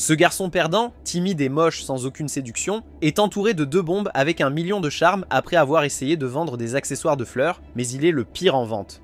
Ce garçon perdant, timide et moche sans aucune séduction, est entouré de 2 bombes avec 1 million de charme après avoir essayé de vendre des accessoires de fleurs, mais il est le pire en vente.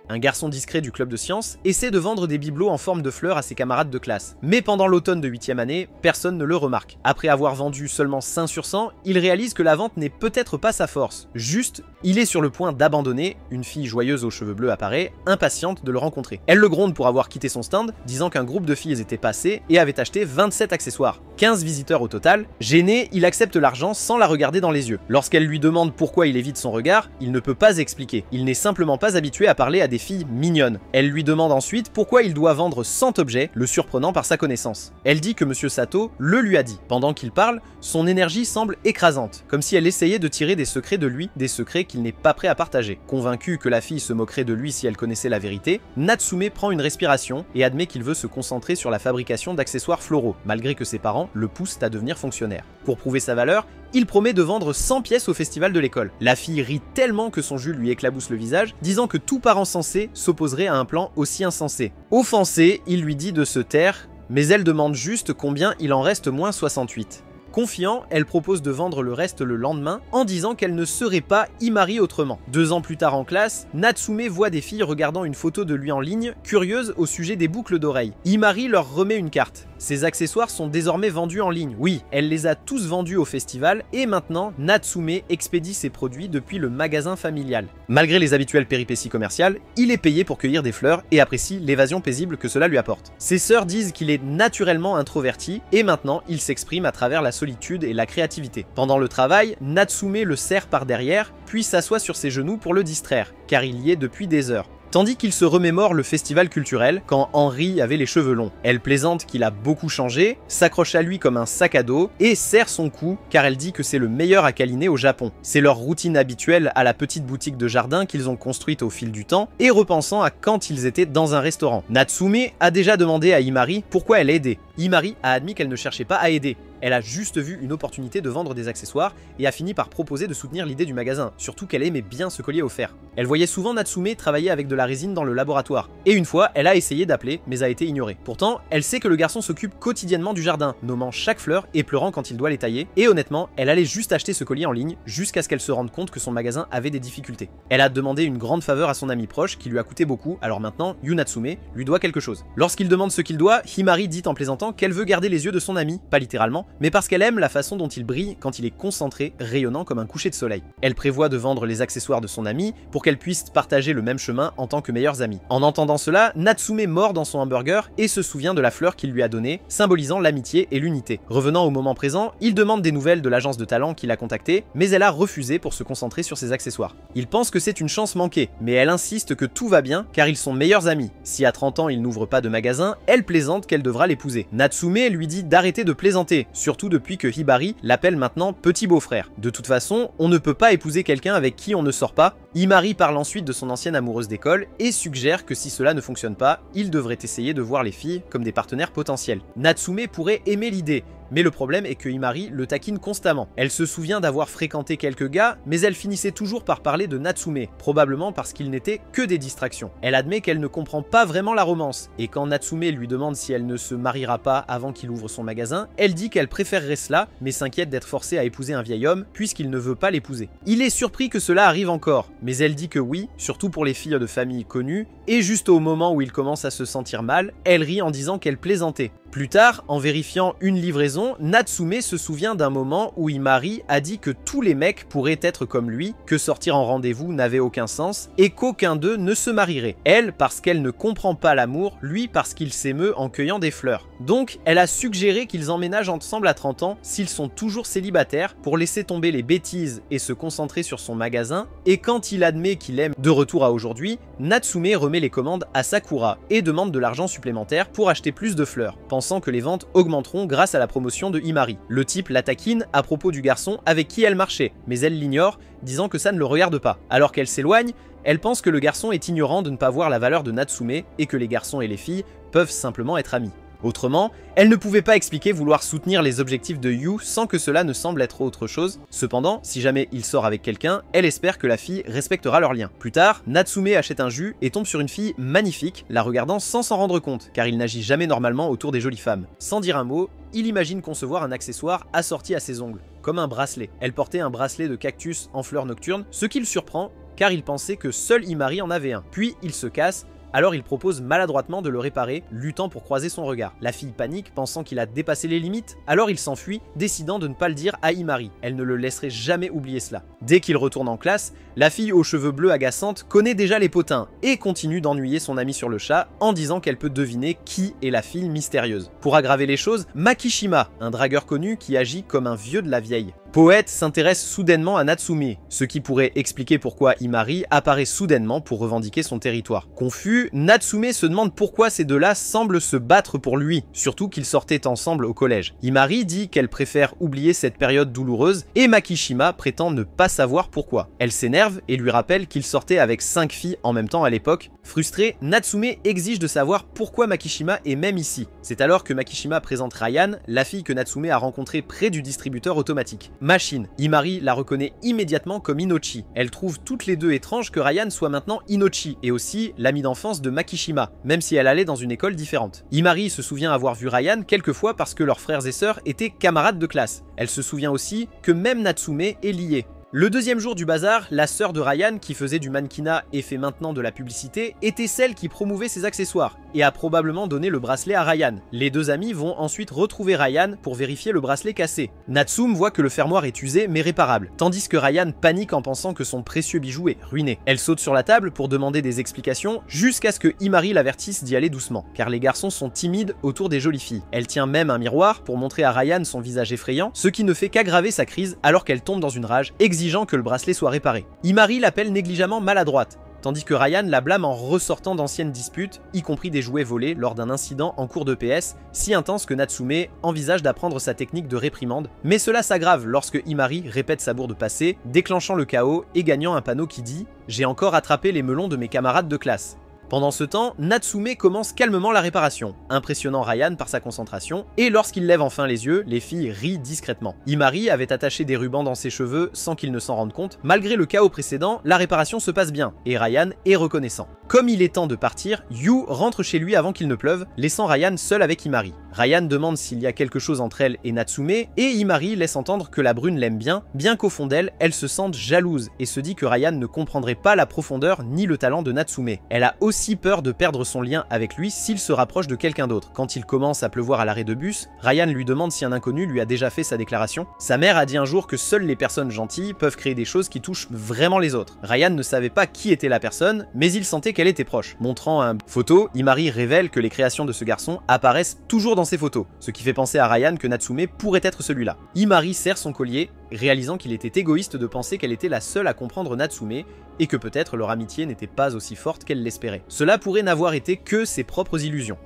Un garçon discret du club de sciences essaie de vendre des bibelots en forme de fleurs à ses camarades de classe. Mais pendant l'automne de 8e année, personne ne le remarque. Après avoir vendu seulement 5 sur 100, il réalise que la vente n'est peut-être pas sa force. Juste, il est sur le point d'abandonner, une fille joyeuse aux cheveux bleus apparaît, impatiente de le rencontrer. Elle le gronde pour avoir quitté son stand, disant qu'un groupe de filles était passé et avait acheté 27 accessoires. 15 visiteurs au total. Gêné, il accepte l'argent sans la regarder dans les yeux. Lorsqu'elle lui demande pourquoi il évite son regard, il ne peut pas expliquer. Il n'est simplement pas habitué à parler à des filles mignonnes. Elle lui demande ensuite pourquoi il doit vendre 100 objets, le surprenant par sa connaissance. Elle dit que Monsieur Sato le lui a dit. Pendant qu'il parle, son énergie semble écrasante, comme si elle essayait de tirer des secrets de lui, des secrets qu'il n'est pas prêt à partager. Convaincu que la fille se moquerait de lui si elle connaissait la vérité, Natsume prend une respiration et admet qu'il veut se concentrer sur la fabrication d'accessoires floraux, malgré que ses parents le poussent à devenir fonctionnaire. Pour prouver sa valeur, il promet de vendre 100 pièces au festival de l'école. La fille rit tellement que son jus lui éclabousse le visage, disant que tout parent sensé s'opposerait à un plan aussi insensé. Offensé, il lui dit de se taire, mais elle demande juste combien il en reste moins 68. Confiant, elle propose de vendre le reste le lendemain en disant qu'elle ne serait pas Himari autrement. 2 ans plus tard en classe, Natsume voit des filles regardant une photo de lui en ligne, curieuses au sujet des boucles d'oreilles. Himari leur remet une carte. Ces accessoires sont désormais vendus en ligne. Oui, elle les a tous vendus au festival et maintenant, Natsume expédie ses produits depuis le magasin familial. Malgré les habituelles péripéties commerciales, il est payé pour cueillir des fleurs et apprécie l'évasion paisible que cela lui apporte. Ses sœurs disent qu'il est naturellement introverti et maintenant, il s'exprime à travers la solitude et la créativité. Pendant le travail, Natsume le serre par derrière, puis s'assoit sur ses genoux pour le distraire, car il y est depuis des heures. Tandis qu'il se remémore le festival culturel quand Henri avait les cheveux longs. Elle plaisante qu'il a beaucoup changé, s'accroche à lui comme un sac à dos et serre son cou car elle dit que c'est le meilleur à câliner au Japon. C'est leur routine habituelle à la petite boutique de jardin qu'ils ont construite au fil du temps et repensant à quand ils étaient dans un restaurant. Natsume a déjà demandé à Himari pourquoi elle aidait. Himari a admis qu'elle ne cherchait pas à aider. Elle a juste vu une opportunité de vendre des accessoires et a fini par proposer de soutenir l'idée du magasin, surtout qu'elle aimait bien ce collier offert. Elle voyait souvent Natsume travailler avec de la résine dans le laboratoire, et une fois, elle a essayé d'appeler, mais a été ignorée. Pourtant, elle sait que le garçon s'occupe quotidiennement du jardin, nommant chaque fleur et pleurant quand il doit les tailler, et honnêtement, elle allait juste acheter ce collier en ligne, jusqu'à ce qu'elle se rende compte que son magasin avait des difficultés. Elle a demandé une grande faveur à son ami proche, qui lui a coûté beaucoup, alors maintenant, Yu Natsume lui doit quelque chose. Lorsqu'il demande ce qu'il doit, Himari dit en plaisantant qu'elle veut garder les yeux de son ami, pas littéralement, mais parce qu'elle aime la façon dont il brille quand il est concentré, rayonnant comme un coucher de soleil. Elle prévoit de vendre les accessoires de son ami pour qu'elle puisse partager le même chemin en tant que meilleurs amis. En entendant cela, Natsume mord dans son hamburger et se souvient de la fleur qu'il lui a donnée, symbolisant l'amitié et l'unité. Revenant au moment présent, il demande des nouvelles de l'agence de talent qu'il a contactée, mais elle a refusé pour se concentrer sur ses accessoires. Il pense que c'est une chance manquée, mais elle insiste que tout va bien car ils sont meilleurs amis. Si à 30 ans il n'ouvre pas de magasin, elle plaisante qu'elle devra l'épouser. Natsume lui dit d'arrêter de plaisanter, surtout depuis que Hibari l'appelle maintenant petit beau-frère. De toute façon, on ne peut pas épouser quelqu'un avec qui on ne sort pas. Himari parle ensuite de son ancienne amoureuse d'école et suggère que si cela ne fonctionne pas, il devrait essayer de voir les filles comme des partenaires potentiels. Natsume pourrait aimer l'idée, mais le problème est que Himari le taquine constamment. Elle se souvient d'avoir fréquenté quelques gars, mais elle finissait toujours par parler de Natsume, probablement parce qu'ils n'étaient que des distractions. Elle admet qu'elle ne comprend pas vraiment la romance, et quand Natsume lui demande si elle ne se mariera pas avant qu'il ouvre son magasin, elle dit qu'elle préférerait cela, mais s'inquiète d'être forcée à épouser un vieil homme, puisqu'il ne veut pas l'épouser. Il est surpris que cela arrive encore, mais elle dit que oui, surtout pour les filles de famille connues, et juste au moment où il commence à se sentir mal, elle rit en disant qu'elle plaisantait. Plus tard, en vérifiant une livraison, Natsume se souvient d'un moment où Himari a dit que tous les mecs pourraient être comme lui, que sortir en rendez-vous n'avait aucun sens, et qu'aucun d'eux ne se marierait. Elle, parce qu'elle ne comprend pas l'amour, lui parce qu'il s'émeut en cueillant des fleurs. Donc, elle a suggéré qu'ils emménagent ensemble à 30 ans s'ils sont toujours célibataires, pour laisser tomber les bêtises et se concentrer sur son magasin, et quand il admet qu'il aime de retour à aujourd'hui, Natsume remet les commandes à Sakura, et demande de l'argent supplémentaire pour acheter plus de fleurs, pensant que les ventes augmenteront grâce à la promotion de Himari. Le type la taquine à propos du garçon avec qui elle marchait, mais elle l'ignore, disant que ça ne le regarde pas. Alors qu'elle s'éloigne, elle pense que le garçon est ignorant de ne pas voir la valeur de Natsume et que les garçons et les filles peuvent simplement être amis. Autrement, elle ne pouvait pas expliquer vouloir soutenir les objectifs de Yu sans que cela ne semble être autre chose. Cependant, si jamais il sort avec quelqu'un, elle espère que la fille respectera leur lien. Plus tard, Natsume achète un jus et tombe sur une fille magnifique, la regardant sans s'en rendre compte, car il n'agit jamais normalement autour des jolies femmes. Sans dire un mot, il imagine concevoir un accessoire assorti à ses ongles, comme un bracelet. Elle portait un bracelet de cactus en fleurs nocturnes, ce qui le surprend car il pensait que seul Imari en avait un. Puis il se casse. Alors il propose maladroitement de le réparer, luttant pour croiser son regard. La fille panique, pensant qu'il a dépassé les limites, alors il s'enfuit, décidant de ne pas le dire à Imari. Elle ne le laisserait jamais oublier cela. Dès qu'il retourne en classe, la fille aux cheveux bleus agaçante connaît déjà les potins et continue d'ennuyer son amie sur le chat en disant qu'elle peut deviner qui est la fille mystérieuse. Pour aggraver les choses, Makishima, un dragueur connu qui agit comme un vieux de la vieille. Poète s'intéresse soudainement à Natsume, ce qui pourrait expliquer pourquoi Imari apparaît soudainement pour revendiquer son territoire. Confus, Natsume se demande pourquoi ces deux-là semblent se battre pour lui, surtout qu'ils sortaient ensemble au collège. Imari dit qu'elle préfère oublier cette période douloureuse et Makishima prétend ne pas savoir pourquoi. Elle s'énerve et lui rappelle qu'il sortait avec 5 filles en même temps à l'époque. Frustré, Natsume exige de savoir pourquoi Makishima est même ici. C'est alors que Makishima présente Ryan, la fille que Natsume a rencontrée près du distributeur automatique. Machine. Imari la reconnaît immédiatement comme Inochi. Elle trouve toutes les deux étrange que Ryan soit maintenant Inochi et aussi l'ami d'enfance de Makishima, même si elle allait dans une école différente. Imari se souvient avoir vu Ryan quelques fois parce que leurs frères et sœurs étaient camarades de classe. Elle se souvient aussi que même Natsume est liée. Le deuxième jour du bazar, la sœur de Ryan, qui faisait du mannequinat et fait maintenant de la publicité, était celle qui promouvait ses accessoires et a probablement donné le bracelet à Ryan. Les deux amis vont ensuite retrouver Ryan pour vérifier le bracelet cassé. Natsume voit que le fermoir est usé mais réparable, tandis que Ryan panique en pensant que son précieux bijou est ruiné. Elle saute sur la table pour demander des explications jusqu'à ce que Imari l'avertisse d'y aller doucement, car les garçons sont timides autour des jolies filles. Elle tient même un miroir pour montrer à Ryan son visage effrayant, ce qui ne fait qu'aggraver sa crise alors qu'elle tombe dans une rage, exigeant que le bracelet soit réparé. Imari l'appelle négligemment maladroite, tandis que Ryan la blâme en ressortant d'anciennes disputes, y compris des jouets volés lors d'un incident en cours de PS, si intense que Natsume envisage d'apprendre sa technique de réprimande, mais cela s'aggrave lorsque Imari répète sa bourde passée, déclenchant le chaos et gagnant un panneau qui dit « J'ai encore attrapé les melons de mes camarades de classe ». Pendant ce temps, Natsume commence calmement la réparation, impressionnant Ryan par sa concentration, et lorsqu'il lève enfin les yeux, les filles rient discrètement. Imari avait attaché des rubans dans ses cheveux sans qu'il ne s'en rende compte. Malgré le chaos précédent, la réparation se passe bien, et Ryan est reconnaissant. Comme il est temps de partir, Yu rentre chez lui avant qu'il ne pleuve, laissant Ryan seul avec Imari. Ryan demande s'il y a quelque chose entre elle et Natsume, et Imari laisse entendre que la brune l'aime bien qu'au fond d'elle, elle se sente jalouse, et se dit que Ryan ne comprendrait pas la profondeur ni le talent de Natsume. Elle a aussi peur de perdre son lien avec lui s'il se rapproche de quelqu'un d'autre. Quand il commence à pleuvoir à l'arrêt de bus, Ryan lui demande si un inconnu lui a déjà fait sa déclaration. Sa mère a dit un jour que seules les personnes gentilles peuvent créer des choses qui touchent vraiment les autres. Ryan ne savait pas qui était la personne, mais il sentait qu'elle était proche. Montrant une photo, Imari révèle que les créations de ce garçon apparaissent toujours dans ses photos, ce qui fait penser à Ryan que Natsume pourrait être celui-là. Imari serre son collier, réalisant qu'il était égoïste de penser qu'elle était la seule à comprendre Natsume et que peut-être leur amitié n'était pas aussi forte qu'elle l'espérait. Cela pourrait n'avoir été que ses propres illusions.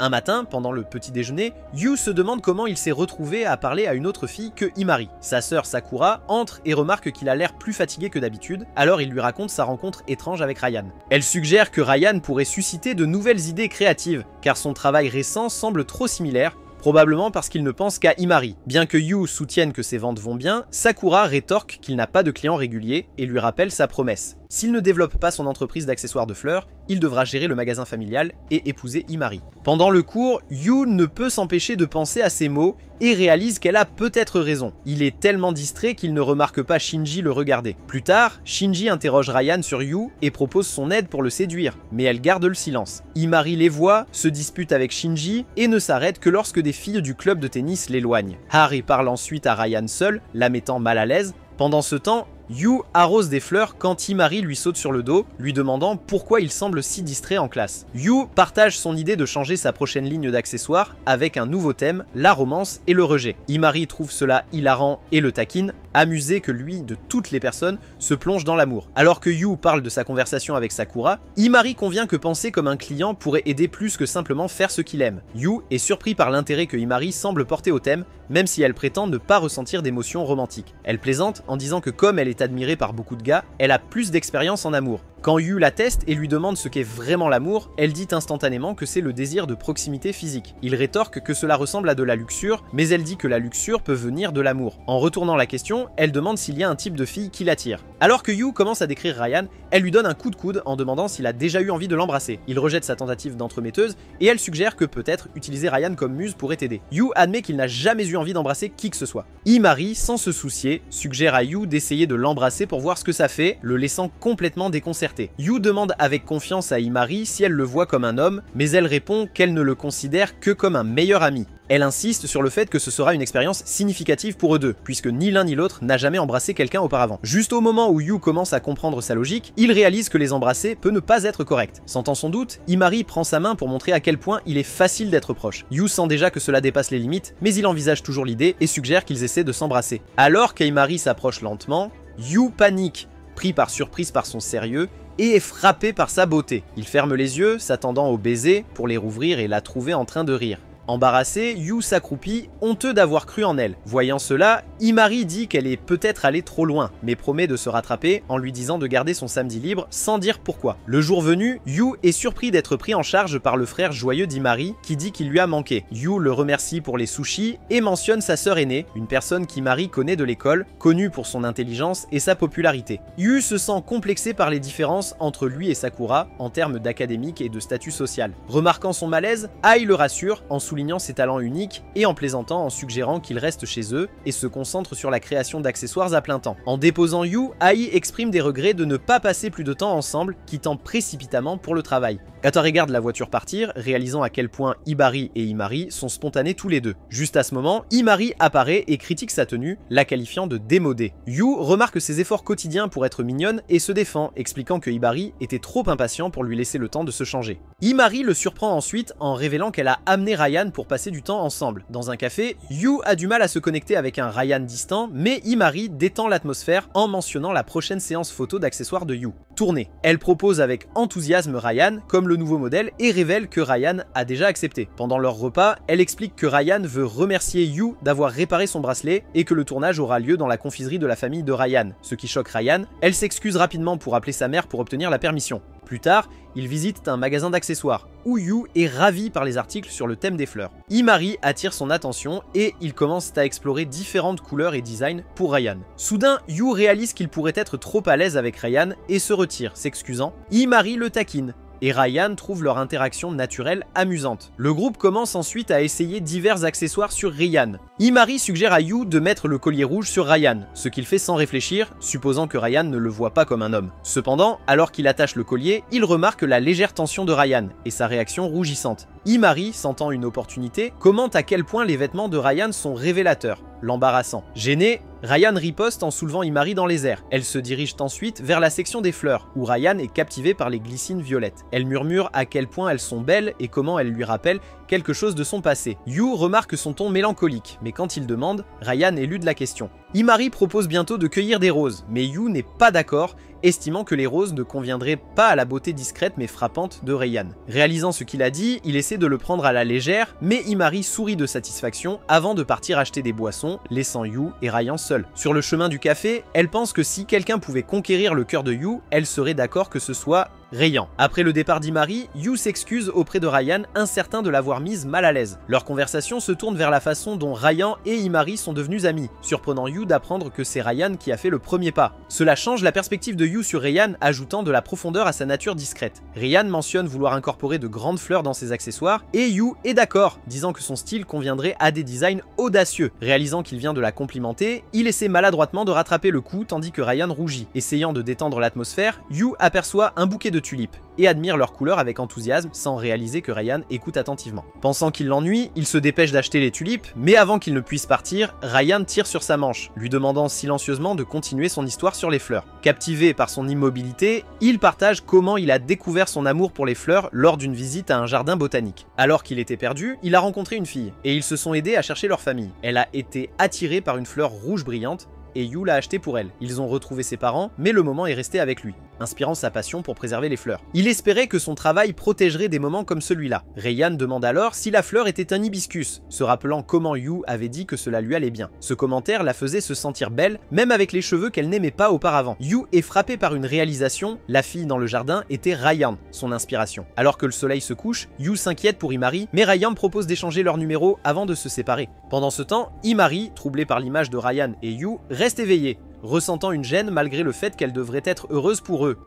Un matin, pendant le petit déjeuner, Yu se demande comment il s'est retrouvé à parler à une autre fille que Imari. Sa sœur Sakura entre et remarque qu'il a l'air plus fatigué que d'habitude, alors il lui raconte sa rencontre étrange avec Ryan. Elle suggère que Ryan pourrait susciter de nouvelles idées créatives, car son travail récent semble trop similaire, probablement parce qu'il ne pense qu'à Imari. Bien que Yu soutienne que ses ventes vont bien, Sakura rétorque qu'il n'a pas de clients réguliers et lui rappelle sa promesse. S'il ne développe pas son entreprise d'accessoires de fleurs, il devra gérer le magasin familial et épouser Imari. Pendant le cours, Yu ne peut s'empêcher de penser à ces mots et réalise qu'elle a peut-être raison. Il est tellement distrait qu'il ne remarque pas Shinji le regarder. Plus tard, Shinji interroge Ryan sur Yu et propose son aide pour le séduire, mais elle garde le silence. Imari les voit, se dispute avec Shinji et ne s'arrête que lorsque des filles du club de tennis l'éloignent. Harry parle ensuite à Ryan seul, la mettant mal à l'aise. Pendant ce temps, Yu arrose des fleurs quand Imari lui saute sur le dos, lui demandant pourquoi il semble si distrait en classe. Yu partage son idée de changer sa prochaine ligne d'accessoires avec un nouveau thème, la romance et le rejet. Imari trouve cela hilarant et le taquine, amusé que lui, de toutes les personnes, se plonge dans l'amour. Alors que Yu parle de sa conversation avec Sakura, Imari convient que penser comme un client pourrait aider plus que simplement faire ce qu'il aime. Yu est surpris par l'intérêt que Imari semble porter au thème, même si elle prétend ne pas ressentir d'émotions romantiques. Elle plaisante en disant que comme elle est admirée par beaucoup de gars, elle a plus d'expérience en amour. Quand Yu la teste et lui demande ce qu'est vraiment l'amour, elle dit instantanément que c'est le désir de proximité physique. Il rétorque que cela ressemble à de la luxure, mais elle dit que la luxure peut venir de l'amour. En retournant la question, elle demande s'il y a un type de fille qui l'attire. Alors que Yu commence à décrire Ryan, elle lui donne un coup de coude en demandant s'il a déjà eu envie de l'embrasser. Il rejette sa tentative d'entremetteuse et elle suggère que peut-être utiliser Ryan comme muse pourrait aider. Yu admet qu'il n'a jamais eu envie d'embrasser qui que ce soit. Imari, sans se soucier, suggère à Yu d'essayer de l'embrasser pour voir ce que ça fait, le laissant complètement déconcerté. Yu demande avec confiance à Imari si elle le voit comme un homme, mais elle répond qu'elle ne le considère que comme un meilleur ami. Elle insiste sur le fait que ce sera une expérience significative pour eux deux, puisque ni l'un ni l'autre n'a jamais embrassé quelqu'un auparavant. Juste au moment où Yu commence à comprendre sa logique, il réalise que les embrasser peut ne pas être correct. Sentant son doute, Imari prend sa main pour montrer à quel point il est facile d'être proche. Yu sent déjà que cela dépasse les limites, mais il envisage toujours l'idée et suggère qu'ils essaient de s'embrasser. Alors qu'Imari s'approche lentement, Yu panique, pris par surprise par son sérieux, et est frappé par sa beauté. Il ferme les yeux, s'attendant au baiser, pour les rouvrir et la trouver en train de rire. Embarrassée, Yu s'accroupit, honteux d'avoir cru en elle. Voyant cela, Imari dit qu'elle est peut-être allée trop loin, mais promet de se rattraper en lui disant de garder son samedi libre sans dire pourquoi. Le jour venu, Yu est surpris d'être pris en charge par le frère joyeux d'Imari qui dit qu'il lui a manqué. Yu le remercie pour les sushis et mentionne sa sœur aînée, une personne qu'Imari connaît de l'école, connue pour son intelligence et sa popularité. Yu se sent complexé par les différences entre lui et Sakura en termes d'académique et de statut social. Remarquant son malaise, Ai le rassure en soulignant ses talents uniques et en plaisantant en suggérant qu'il reste chez eux et se concentre sur la création d'accessoires à plein temps. En déposant Yu, Ai exprime des regrets de ne pas passer plus de temps ensemble, quittant précipitamment pour le travail. Kata regarde la voiture partir, réalisant à quel point Hibari et Imari sont spontanés tous les deux. Juste à ce moment, Imari apparaît et critique sa tenue, la qualifiant de démodée. Yu remarque ses efforts quotidiens pour être mignonne et se défend, expliquant que Hibari était trop impatient pour lui laisser le temps de se changer. Imari le surprend ensuite en révélant qu'elle a amené Ryan pour passer du temps ensemble. Dans un café, Yu a du mal à se connecter avec un Ryan distant, mais Imari détend l'atmosphère en mentionnant la prochaine séance photo d'accessoires de Yu. Tournée. Elle propose avec enthousiasme Ryan comme le nouveau modèle et révèle que Ryan a déjà accepté. Pendant leur repas, elle explique que Ryan veut remercier Yu d'avoir réparé son bracelet et que le tournage aura lieu dans la confiserie de la famille de Ryan. Ce qui choque Ryan, elle s'excuse rapidement pour appeler sa mère pour obtenir la permission. Plus tard, ils visitent un magasin d'accessoires, où Yu est ravi par les articles sur le thème des fleurs. Imari attire son attention et ils commencent à explorer différentes couleurs et designs pour Ryan. Soudain, Yu réalise qu'il pourrait être trop à l'aise avec Ryan et se retire, s'excusant. Imari le taquine, et Ryan trouve leur interaction naturelle amusante. Le groupe commence ensuite à essayer divers accessoires sur Ryan. Imari suggère à Yu de mettre le collier rouge sur Ryan, ce qu'il fait sans réfléchir, supposant que Ryan ne le voit pas comme un homme. Cependant, alors qu'il attache le collier, il remarque la légère tension de Ryan et sa réaction rougissante. Imari, sentant une opportunité, commente à quel point les vêtements de Ryan sont révélateurs, l'embarrassant. Gêné, Ryan riposte en soulevant Imari dans les airs. Elles se dirigent ensuite vers la section des fleurs, où Ryan est captivé par les glycines violettes. Elle murmure à quel point elles sont belles et comment elles lui rappellent quelque chose de son passé. Yu remarque son ton mélancolique, mais quand il demande, Ryan élude la question. Imari propose bientôt de cueillir des roses, mais Yu n'est pas d'accord, estimant que les roses ne conviendraient pas à la beauté discrète mais frappante de Ryan. Réalisant ce qu'il a dit, il essaie de le prendre à la légère, mais Imari sourit de satisfaction avant de partir acheter des boissons, laissant Yu et Ryan seuls. Sur le chemin du café, elle pense que si quelqu'un pouvait conquérir le cœur de Yu, elle serait d'accord que ce soit Ryan. Après le départ d'Imari, Yu s'excuse auprès de Ryan, incertain de l'avoir mise mal à l'aise. Leur conversation se tourne vers la façon dont Ryan et Imari sont devenus amis, surprenant Yu d'apprendre que c'est Ryan qui a fait le premier pas. Cela change la perspective de Yu sur Ryan, ajoutant de la profondeur à sa nature discrète. Ryan mentionne vouloir incorporer de grandes fleurs dans ses accessoires, et Yu est d'accord, disant que son style conviendrait à des designs audacieux. Réalisant qu'il vient de la complimenter, il essaie maladroitement de rattraper le coup tandis que Ryan rougit. Essayant de détendre l'atmosphère, Yu aperçoit un bouquet de tulipes et admire leur couleur avec enthousiasme sans réaliser que Ryan écoute attentivement. Pensant qu'il l'ennuie, il se dépêche d'acheter les tulipes, mais avant qu'il ne puisse partir, Ryan tire sur sa manche, lui demandant silencieusement de continuer son histoire sur les fleurs. Captivé par son immobilité, il partage comment il a découvert son amour pour les fleurs lors d'une visite à un jardin botanique. Alors qu'il était perdu, il a rencontré une fille, et ils se sont aidés à chercher leur famille. Elle a été attirée par une fleur rouge brillante, et Yu l'a acheté pour elle. Ils ont retrouvé ses parents, mais le moment est resté avec lui. inspirant sa passion pour préserver les fleurs. Il espérait que son travail protégerait des moments comme celui-là. Rayan demande alors si la fleur était un hibiscus, se rappelant comment Yu avait dit que cela lui allait bien. Ce commentaire la faisait se sentir belle, même avec les cheveux qu'elle n'aimait pas auparavant. Yu est frappé par une réalisation, la fille dans le jardin était Rayan, son inspiration. Alors que le soleil se couche, Yu s'inquiète pour Imari, mais Rayan propose d'échanger leurs numéros avant de se séparer. Pendant ce temps, Imari, troublée par l'image de Rayan et Yu, reste éveillée, ressentant une gêne malgré le fait qu'elle devrait être heureuse pour eux.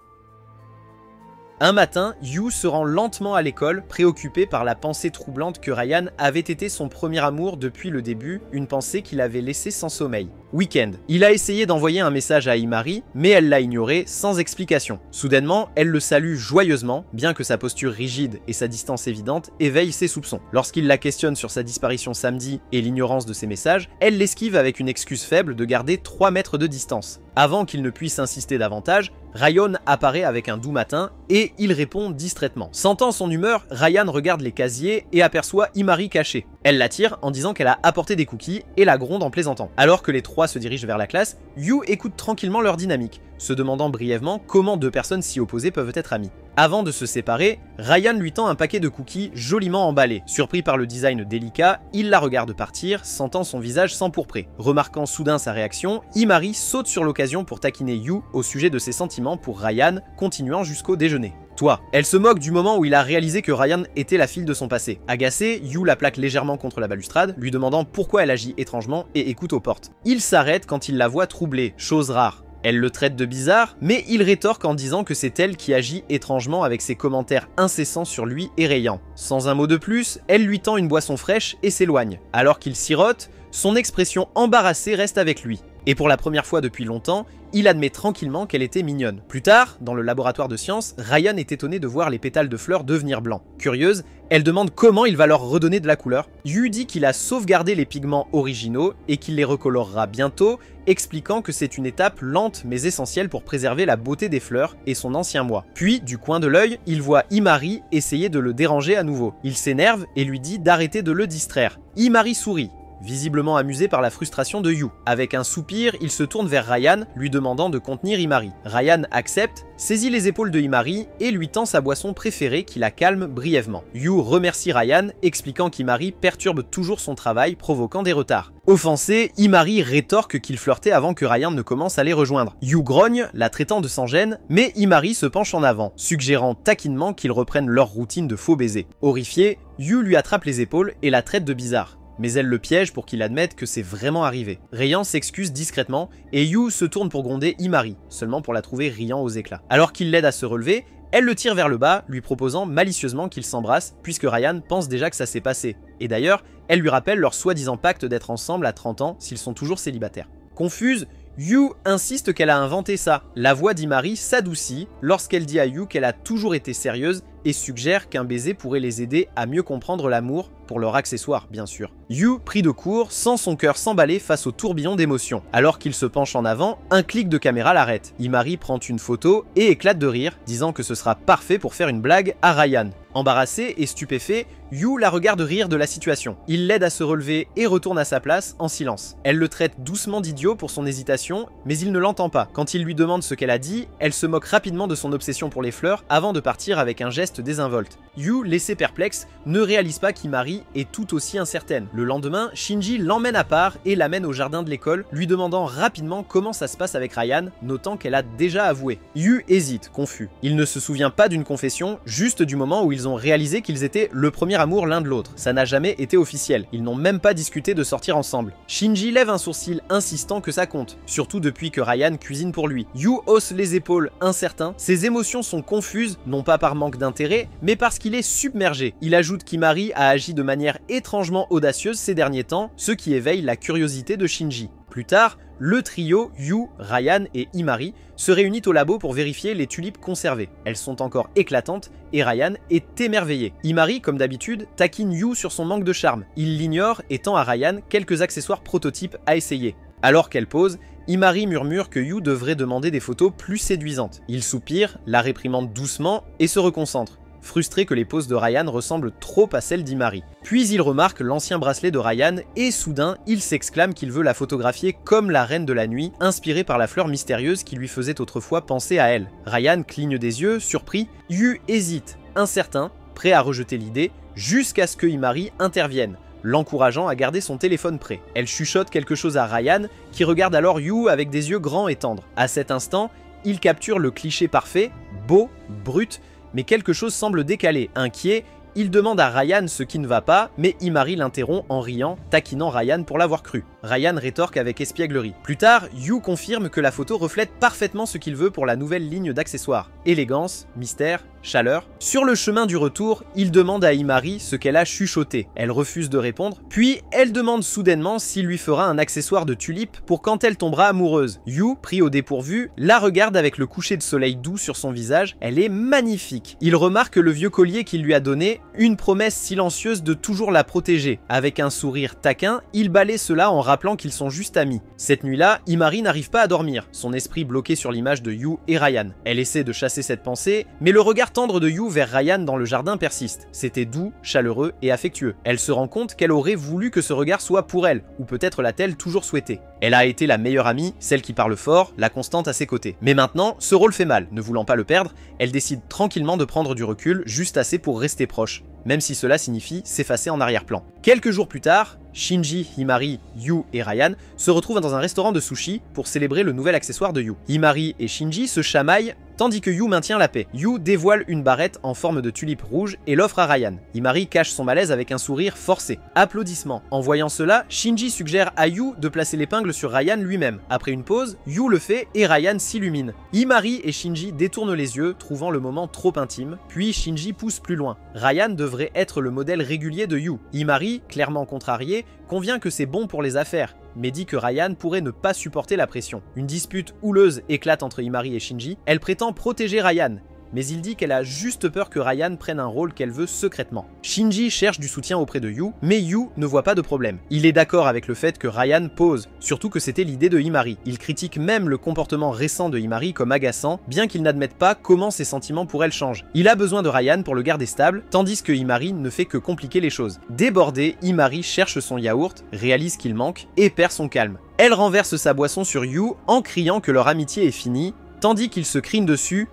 Un matin, Yu se rend lentement à l'école, préoccupé par la pensée troublante que Rayan avait été son premier amour depuis le début, une pensée qu'il avait laissée sans sommeil. Week-end. Il a essayé d'envoyer un message à Imari, mais elle l'a ignoré sans explication. Soudainement, elle le salue joyeusement, bien que sa posture rigide et sa distance évidente éveillent ses soupçons. Lorsqu'il la questionne sur sa disparition samedi et l'ignorance de ses messages, elle l'esquive avec une excuse faible de garder 3 mètres de distance. Avant qu'il ne puisse insister davantage, Rayan apparaît avec un doux matin et il répond distraitement. Sentant son humeur, Rayan regarde les casiers et aperçoit Imari cachée. Elle l'attire en disant qu'elle a apporté des cookies et la gronde en plaisantant. Alors que les trois se dirigent vers la classe, Yu écoute tranquillement leur dynamique, se demandant brièvement comment 2 personnes si opposées peuvent être amies. Avant de se séparer, Rayan lui tend un paquet de cookies joliment emballés. Surpris par le design délicat, il la regarde partir, sentant son visage s'empourprer. Remarquant soudain sa réaction, Imari saute sur l'occasion pour taquiner Yu au sujet de ses sentiments pour Rayan, continuant jusqu'au déjeuner. Toi. Elle se moque du moment où il a réalisé que Rayan était la fille de son passé. Agacé, Yu la plaque légèrement contre la balustrade, lui demandant pourquoi elle agit étrangement et écoute aux portes. Il s'arrête quand il la voit troublée, chose rare. Elle le traite de bizarre, mais il rétorque en disant que c'est elle qui agit étrangement avec ses commentaires incessants sur lui et Rayan. Sans un mot de plus, elle lui tend une boisson fraîche et s'éloigne. Alors qu'il sirote, son expression embarrassée reste avec lui. Et pour la première fois depuis longtemps, il admet tranquillement qu'elle était mignonne. Plus tard, dans le laboratoire de sciences, Rayan est étonné de voir les pétales de fleurs devenir blancs. Curieuse, elle demande comment il va leur redonner de la couleur. Yu dit qu'il a sauvegardé les pigments originaux et qu'il les recolorera bientôt, expliquant que c'est une étape lente mais essentielle pour préserver la beauté des fleurs et son ancien moi. Puis, du coin de l'œil, il voit Imari essayer de le déranger à nouveau. Il s'énerve et lui dit d'arrêter de le distraire. Imari sourit, visiblement amusé par la frustration de Yu. Avec un soupir, il se tourne vers Rayan, lui demandant de contenir Imari. Rayan accepte, saisit les épaules de Imari et lui tend sa boisson préférée qui la calme brièvement. Yu remercie Rayan, expliquant qu'Imari perturbe toujours son travail, provoquant des retards. Offensé, Imari rétorque qu'il flirtait avant que Rayan ne commence à les rejoindre. Yu grogne, la traitant de sans gêne, mais Imari se penche en avant, suggérant taquinement qu'ils reprennent leur routine de faux baisers. Horrifié, Yu lui attrape les épaules et la traite de bizarre. Mais elle le piège pour qu'il admette que c'est vraiment arrivé. Rayan s'excuse discrètement et Yu se tourne pour gronder Imari, seulement pour la trouver riant aux éclats. Alors qu'il l'aide à se relever, elle le tire vers le bas, lui proposant malicieusement qu'ils s'embrassent puisque Rayan pense déjà que ça s'est passé. Et d'ailleurs, elle lui rappelle leur soi-disant pacte d'être ensemble à 30 ans s'ils sont toujours célibataires. Confuse, Yu insiste qu'elle a inventé ça. La voix d'Imari s'adoucit lorsqu'elle dit à Yu qu'elle a toujours été sérieuse et suggère qu'un baiser pourrait les aider à mieux comprendre l'amour, pour leur accessoire bien sûr. Yu, pris de court, sent son cœur s'emballer face au tourbillon d'émotions. Alors qu'il se penche en avant, un clic de caméra l'arrête. Imari prend une photo et éclate de rire, disant que ce sera parfait pour faire une blague à Rayan. Embarrassé et stupéfait, Yu la regarde rire de la situation. Il l'aide à se relever et retourne à sa place en silence. Elle le traite doucement d'idiot pour son hésitation, mais il ne l'entend pas. Quand il lui demande ce qu'elle a dit, elle se moque rapidement de son obsession pour les fleurs avant de partir avec un geste désinvolte. Yu, laissé perplexe, ne réalise pas qu'Imari est tout aussi incertaine. Le lendemain, Shinji l'emmène à part et l'amène au jardin de l'école, lui demandant rapidement comment ça se passe avec Rayan, notant qu'elle a déjà avoué. Yu hésite, confus. Il ne se souvient pas d'une confession, juste du moment où ils ont réalisé qu'ils étaient le premier amour l'un de l'autre. Ça n'a jamais été officiel, ils n'ont même pas discuté de sortir ensemble. Shinji lève un sourcil insistant que ça compte, surtout depuis que Rayan cuisine pour lui. Yu hausse les épaules, incertain. Ses émotions sont confuses, non pas par manque d'intérêt, mais parce qu'il est submergé. Il ajoute qu'Imari a agi de manière étrangement audacieuse ces derniers temps, ce qui éveille la curiosité de Shinji. Plus tard, le trio, Yu, Rayan et Imari, se réunit au labo pour vérifier les tulipes conservées. Elles sont encore éclatantes et Rayan est émerveillé. Imari, comme d'habitude, taquine Yu sur son manque de charme. Il l'ignore et tend à Rayan quelques accessoires prototypes à essayer. Alors qu'elle pose, Imari murmure que Yu devrait demander des photos plus séduisantes. Il soupire, la réprimande doucement et se reconcentre. frustré que les poses de Ryan ressemblent trop à celles d'Imari. Puis il remarque l'ancien bracelet de Ryan et soudain, il s'exclame qu'il veut la photographier comme la reine de la nuit, inspirée par la fleur mystérieuse qui lui faisait autrefois penser à elle. Ryan cligne des yeux, surpris, Yu hésite, incertain, prêt à rejeter l'idée, jusqu'à ce que Imari intervienne, l'encourageant à garder son téléphone prêt. Elle chuchote quelque chose à Ryan, qui regarde alors Yu avec des yeux grands et tendres. À cet instant, il capture le cliché parfait, beau, brut, mais quelque chose semble décalé, inquiet. Il demande à Ryan ce qui ne va pas, mais Imari l'interrompt en riant, taquinant Ryan pour l'avoir cru. Ryan rétorque avec espièglerie. Plus tard, Yu confirme que la photo reflète parfaitement ce qu'il veut pour la nouvelle ligne d'accessoires. Élégance, mystère, chaleur. Sur le chemin du retour, il demande à Imari ce qu'elle a chuchoté. Elle refuse de répondre, puis elle demande soudainement s'il lui fera un accessoire de tulipe pour quand elle tombera amoureuse. Yu, pris au dépourvu, la regarde avec le coucher de soleil doux sur son visage. Elle est magnifique. Il remarque le vieux collier qu'il lui a donné, une promesse silencieuse de toujours la protéger. Avec un sourire taquin, il balaie cela en rappelant qu'ils sont juste amis. Cette nuit-là, Imari n'arrive pas à dormir, son esprit bloqué sur l'image de Yu et Ryan. Elle essaie de chasser cette pensée, mais le regard tendre de Yu vers Ryan dans le jardin persiste. C'était doux, chaleureux et affectueux. Elle se rend compte qu'elle aurait voulu que ce regard soit pour elle, ou peut-être l'a-t-elle toujours souhaité. Elle a été la meilleure amie, celle qui parle fort, la constante à ses côtés. Mais maintenant, ce rôle fait mal. Ne voulant pas le perdre, elle décide tranquillement de prendre du recul, juste assez pour rester proche, même si cela signifie s'effacer en arrière-plan. Quelques jours plus tard, Shinji, Imari, Yu et Ryan se retrouvent dans un restaurant de sushi pour célébrer le nouvel accessoire de Yu. Imari et Shinji se chamaillent tandis que Yu maintient la paix. Yu dévoile une barrette en forme de tulipe rouge et l'offre à Ryan. Imari cache son malaise avec un sourire forcé. Applaudissements. En voyant cela, Shinji suggère à Yu de placer l'épingle sur Ryan lui-même. Après une pause, Yu le fait et Ryan s'illumine. Imari et Shinji détournent les yeux, trouvant le moment trop intime, puis Shinji pousse plus loin. Ryan devrait être le modèle régulier de Yu. Imari, clairement contrarié, convient que c'est bon pour les affaires, mais dit que Ryan pourrait ne pas supporter la pression. Une dispute houleuse éclate entre Imari et Shinji. Elle prétend protéger Ryan, mais il dit qu'elle a juste peur que Ryan prenne un rôle qu'elle veut secrètement. Shinji cherche du soutien auprès de Yu, mais Yu ne voit pas de problème. Il est d'accord avec le fait que Ryan pose, surtout que c'était l'idée de Imari. Il critique même le comportement récent de Imari comme agaçant, bien qu'il n'admette pas comment ses sentiments pour elle changent. Il a besoin de Ryan pour le garder stable, tandis que Imari ne fait que compliquer les choses. Débordée, Imari cherche son yaourt, réalise qu'il manque et perd son calme. Elle renverse sa boisson sur Yu en criant que leur amitié est finie, tandis qu'il se crine dessus.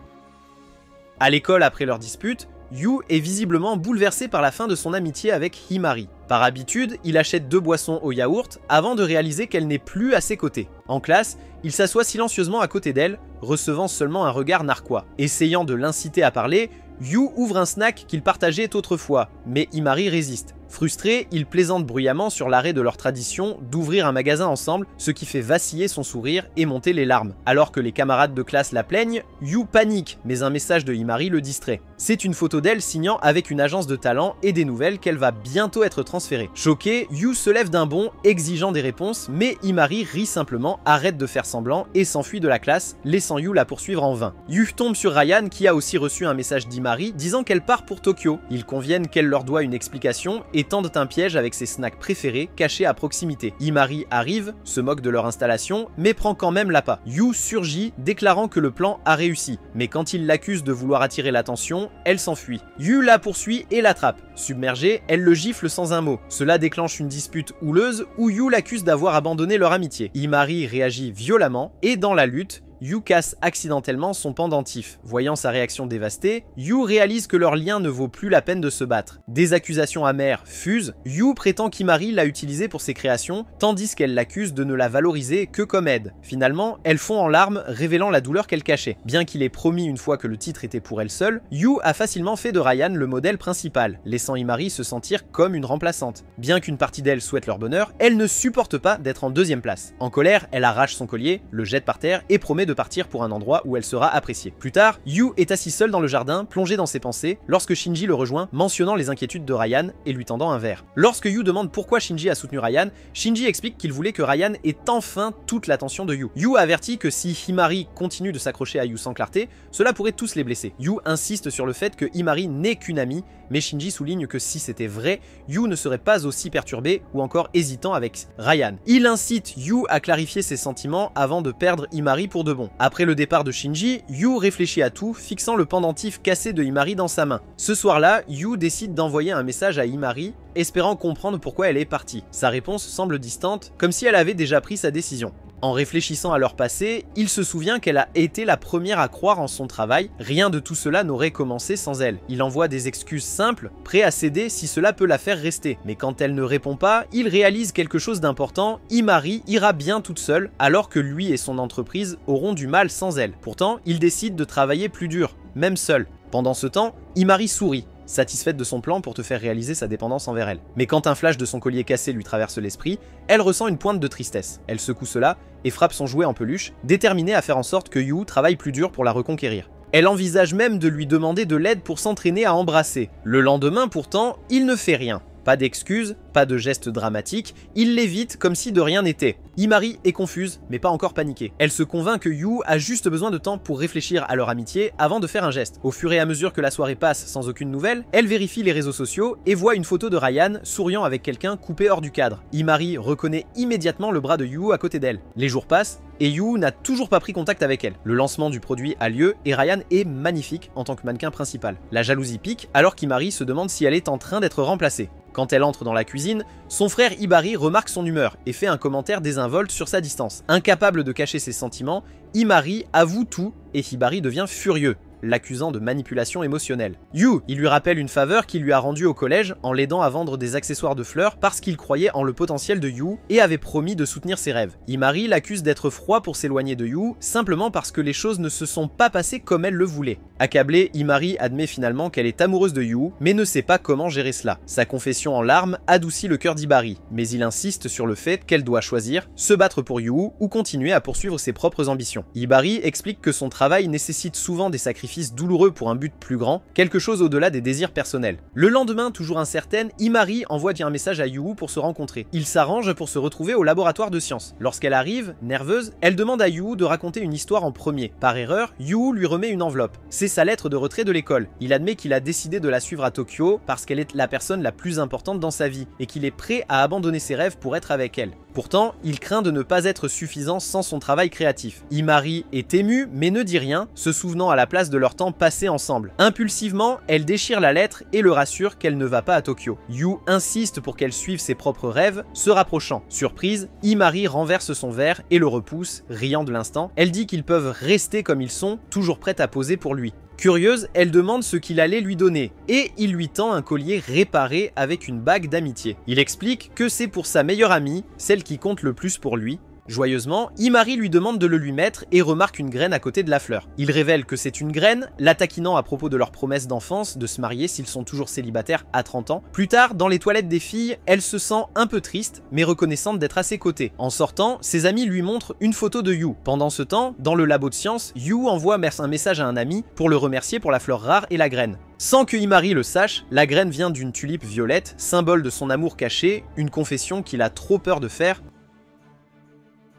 À l'école, après leur dispute, Yu est visiblement bouleversé par la fin de son amitié avec Imari. Par habitude, il achète 2 boissons au yaourt avant de réaliser qu'elle n'est plus à ses côtés. En classe, il s'assoit silencieusement à côté d'elle, recevant seulement un regard narquois. Essayant de l'inciter à parler, Yu ouvre un snack qu'il partageait autrefois, mais Imari résiste. Frustré, il plaisante bruyamment sur l'arrêt de leur tradition d'ouvrir un magasin ensemble, ce qui fait vaciller son sourire et monter les larmes. Alors que les camarades de classe la plaignent, Yu panique, mais un message de Imari le distrait. C'est une photo d'elle signant avec une agence de talent et des nouvelles qu'elle va bientôt être transférée. Choqué, Yu se lève d'un bond, exigeant des réponses, mais Imari rit simplement, arrête de faire semblant et s'enfuit de la classe, laissant Yu la poursuivre en vain. Yu tombe sur Ryan qui a aussi reçu un message d'Imari disant qu'elle part pour Tokyo. Ils conviennent qu'elle leur doit une explication et tendent un piège avec ses snacks préférés cachés à proximité. Imari arrive, se moque de leur installation, mais prend quand même l'appât. Yu surgit, déclarant que le plan a réussi, mais quand il l'accuse de vouloir attirer l'attention, elle s'enfuit. Yu la poursuit et l'attrape. Submergée, elle le gifle sans un mot. Cela déclenche une dispute houleuse où Yu l'accuse d'avoir abandonné leur amitié. Imari réagit violemment et dans la lutte, Yu casse accidentellement son pendentif. Voyant sa réaction dévastée, Yu réalise que leur lien ne vaut plus la peine de se battre. Des accusations amères fusent, Yu prétend qu'Imari l'a utilisée pour ses créations, tandis qu'elle l'accuse de ne la valoriser que comme aide. Finalement, elle fond en larmes, révélant la douleur qu'elle cachait. Bien qu'il ait promis une fois que le titre était pour elle seule, Yu a facilement fait de Ryan le modèle principal, laissant Imari se sentir comme une remplaçante. Bien qu'une partie d'elle souhaite leur bonheur, elle ne supporte pas d'être en deuxième place. En colère, elle arrache son collier, le jette par terre et promet de partir pour un endroit où elle sera appréciée. Plus tard, Yu est assis seul dans le jardin, plongé dans ses pensées, lorsque Shinji le rejoint, mentionnant les inquiétudes de Ryan et lui tendant un verre. Lorsque Yu demande pourquoi Shinji a soutenu Ryan, Shinji explique qu'il voulait que Ryan ait enfin toute l'attention de Yu. Yu avertit que si Imari continue de s'accrocher à Yu sans clarté, cela pourrait tous les blesser. Yu insiste sur le fait que Imari n'est qu'une amie, mais Shinji souligne que si c'était vrai, Yu ne serait pas aussi perturbé ou encore hésitant avec Ryan. Il incite Yu à clarifier ses sentiments avant de perdre Imari pour de bon. Après le départ de Shinji, Yu réfléchit à tout, fixant le pendentif cassé de Himari dans sa main. Ce soir-là, Yu décide d'envoyer un message à Himari, espérant comprendre pourquoi elle est partie. Sa réponse semble distante, comme si elle avait déjà pris sa décision. En réfléchissant à leur passé, il se souvient qu'elle a été la première à croire en son travail, rien de tout cela n'aurait commencé sans elle. Il envoie des excuses simples, prêt à céder si cela peut la faire rester. Mais quand elle ne répond pas, il réalise quelque chose d'important, Himari ira bien toute seule, alors que lui et son entreprise auront du mal sans elle. Pourtant, il décide de travailler plus dur, même seul. Pendant ce temps, Himari sourit, satisfaite de son plan pour te faire réaliser sa dépendance envers elle. Mais quand un flash de son collier cassé lui traverse l'esprit, elle ressent une pointe de tristesse. Elle secoue cela et frappe son jouet en peluche, déterminée à faire en sorte que Yu travaille plus dur pour la reconquérir. Elle envisage même de lui demander de l'aide pour s'entraîner à embrasser. Le lendemain pourtant, il ne fait rien. Pas d'excuses, pas de gestes dramatiques, il l'évite comme si de rien n'était. Himari est confuse, mais pas encore paniquée. Elle se convainc que Yu a juste besoin de temps pour réfléchir à leur amitié avant de faire un geste. Au fur et à mesure que la soirée passe sans aucune nouvelle, elle vérifie les réseaux sociaux et voit une photo de Ryan souriant avec quelqu'un coupé hors du cadre. Himari reconnaît immédiatement le bras de Yu à côté d'elle. Les jours passent, et Yu n'a toujours pas pris contact avec elle. Le lancement du produit a lieu et Ryan est magnifique en tant que mannequin principal. La jalousie pique alors qu'Himari se demande si elle est en train d'être remplacée. Quand elle entre dans la cuisine, son frère Hibari remarque son humeur et fait un commentaire désinvolte sur sa distance. Incapable de cacher ses sentiments, Himari avoue tout et Hibari devient furieux, l'accusant de manipulation émotionnelle. Yu, il lui rappelle une faveur qu'il lui a rendue au collège en l'aidant à vendre des accessoires de fleurs parce qu'il croyait en le potentiel de Yu et avait promis de soutenir ses rêves. Himari l'accuse d'être froid pour s'éloigner de Yu, simplement parce que les choses ne se sont pas passées comme elle le voulait. Accablée, Himari admet finalement qu'elle est amoureuse de Yu, mais ne sait pas comment gérer cela. Sa confession en larmes adoucit le cœur d'Hibari, mais il insiste sur le fait qu'elle doit choisir, se battre pour Yu ou continuer à poursuivre ses propres ambitions. Hibari explique que son travail nécessite souvent des sacrifices douloureux pour un but plus grand, quelque chose au-delà des désirs personnels. Le lendemain, toujours incertaine, Himari envoie un message à Yu pour se rencontrer. Ils s'arrangent pour se retrouver au laboratoire de sciences. Lorsqu'elle arrive, nerveuse, elle demande à Yu de raconter une histoire en premier. Par erreur, Yu lui remet une enveloppe. C'est sa lettre de retrait de l'école. Il admet qu'il a décidé de la suivre à Tokyo parce qu'elle est la personne la plus importante dans sa vie et qu'il est prêt à abandonner ses rêves pour être avec elle. Pourtant, il craint de ne pas être suffisant sans son travail créatif. Himari est émue mais ne dit rien, se souvenant à la place de leur temps passé ensemble. Impulsivement, elle déchire la lettre et le rassure qu'elle ne va pas à Tokyo. Yu insiste pour qu'elle suive ses propres rêves, se rapprochant. Surprise, Himari renverse son verre et le repousse, riant de l'instant. Elle dit qu'ils peuvent rester comme ils sont, toujours prêts à poser pour lui. Curieuse, elle demande ce qu'il allait lui donner, et il lui tend un collier réparé avec une bague d'amitié. Il explique que c'est pour sa meilleure amie, celle qui compte le plus pour lui. Joyeusement, Himari lui demande de le lui mettre et remarque une graine à côté de la fleur. Il révèle que c'est une graine, la taquinant à propos de leur promesse d'enfance de se marier s'ils sont toujours célibataires à 30 ans. Plus tard, dans les toilettes des filles, elle se sent un peu triste, mais reconnaissante d'être à ses côtés. En sortant, ses amis lui montrent une photo de Yu. Pendant ce temps, dans le labo de sciences, Yu envoie un message à un ami pour le remercier pour la fleur rare et la graine. Sans que Himari le sache, la graine vient d'une tulipe violette, symbole de son amour caché, une confession qu'il a trop peur de faire.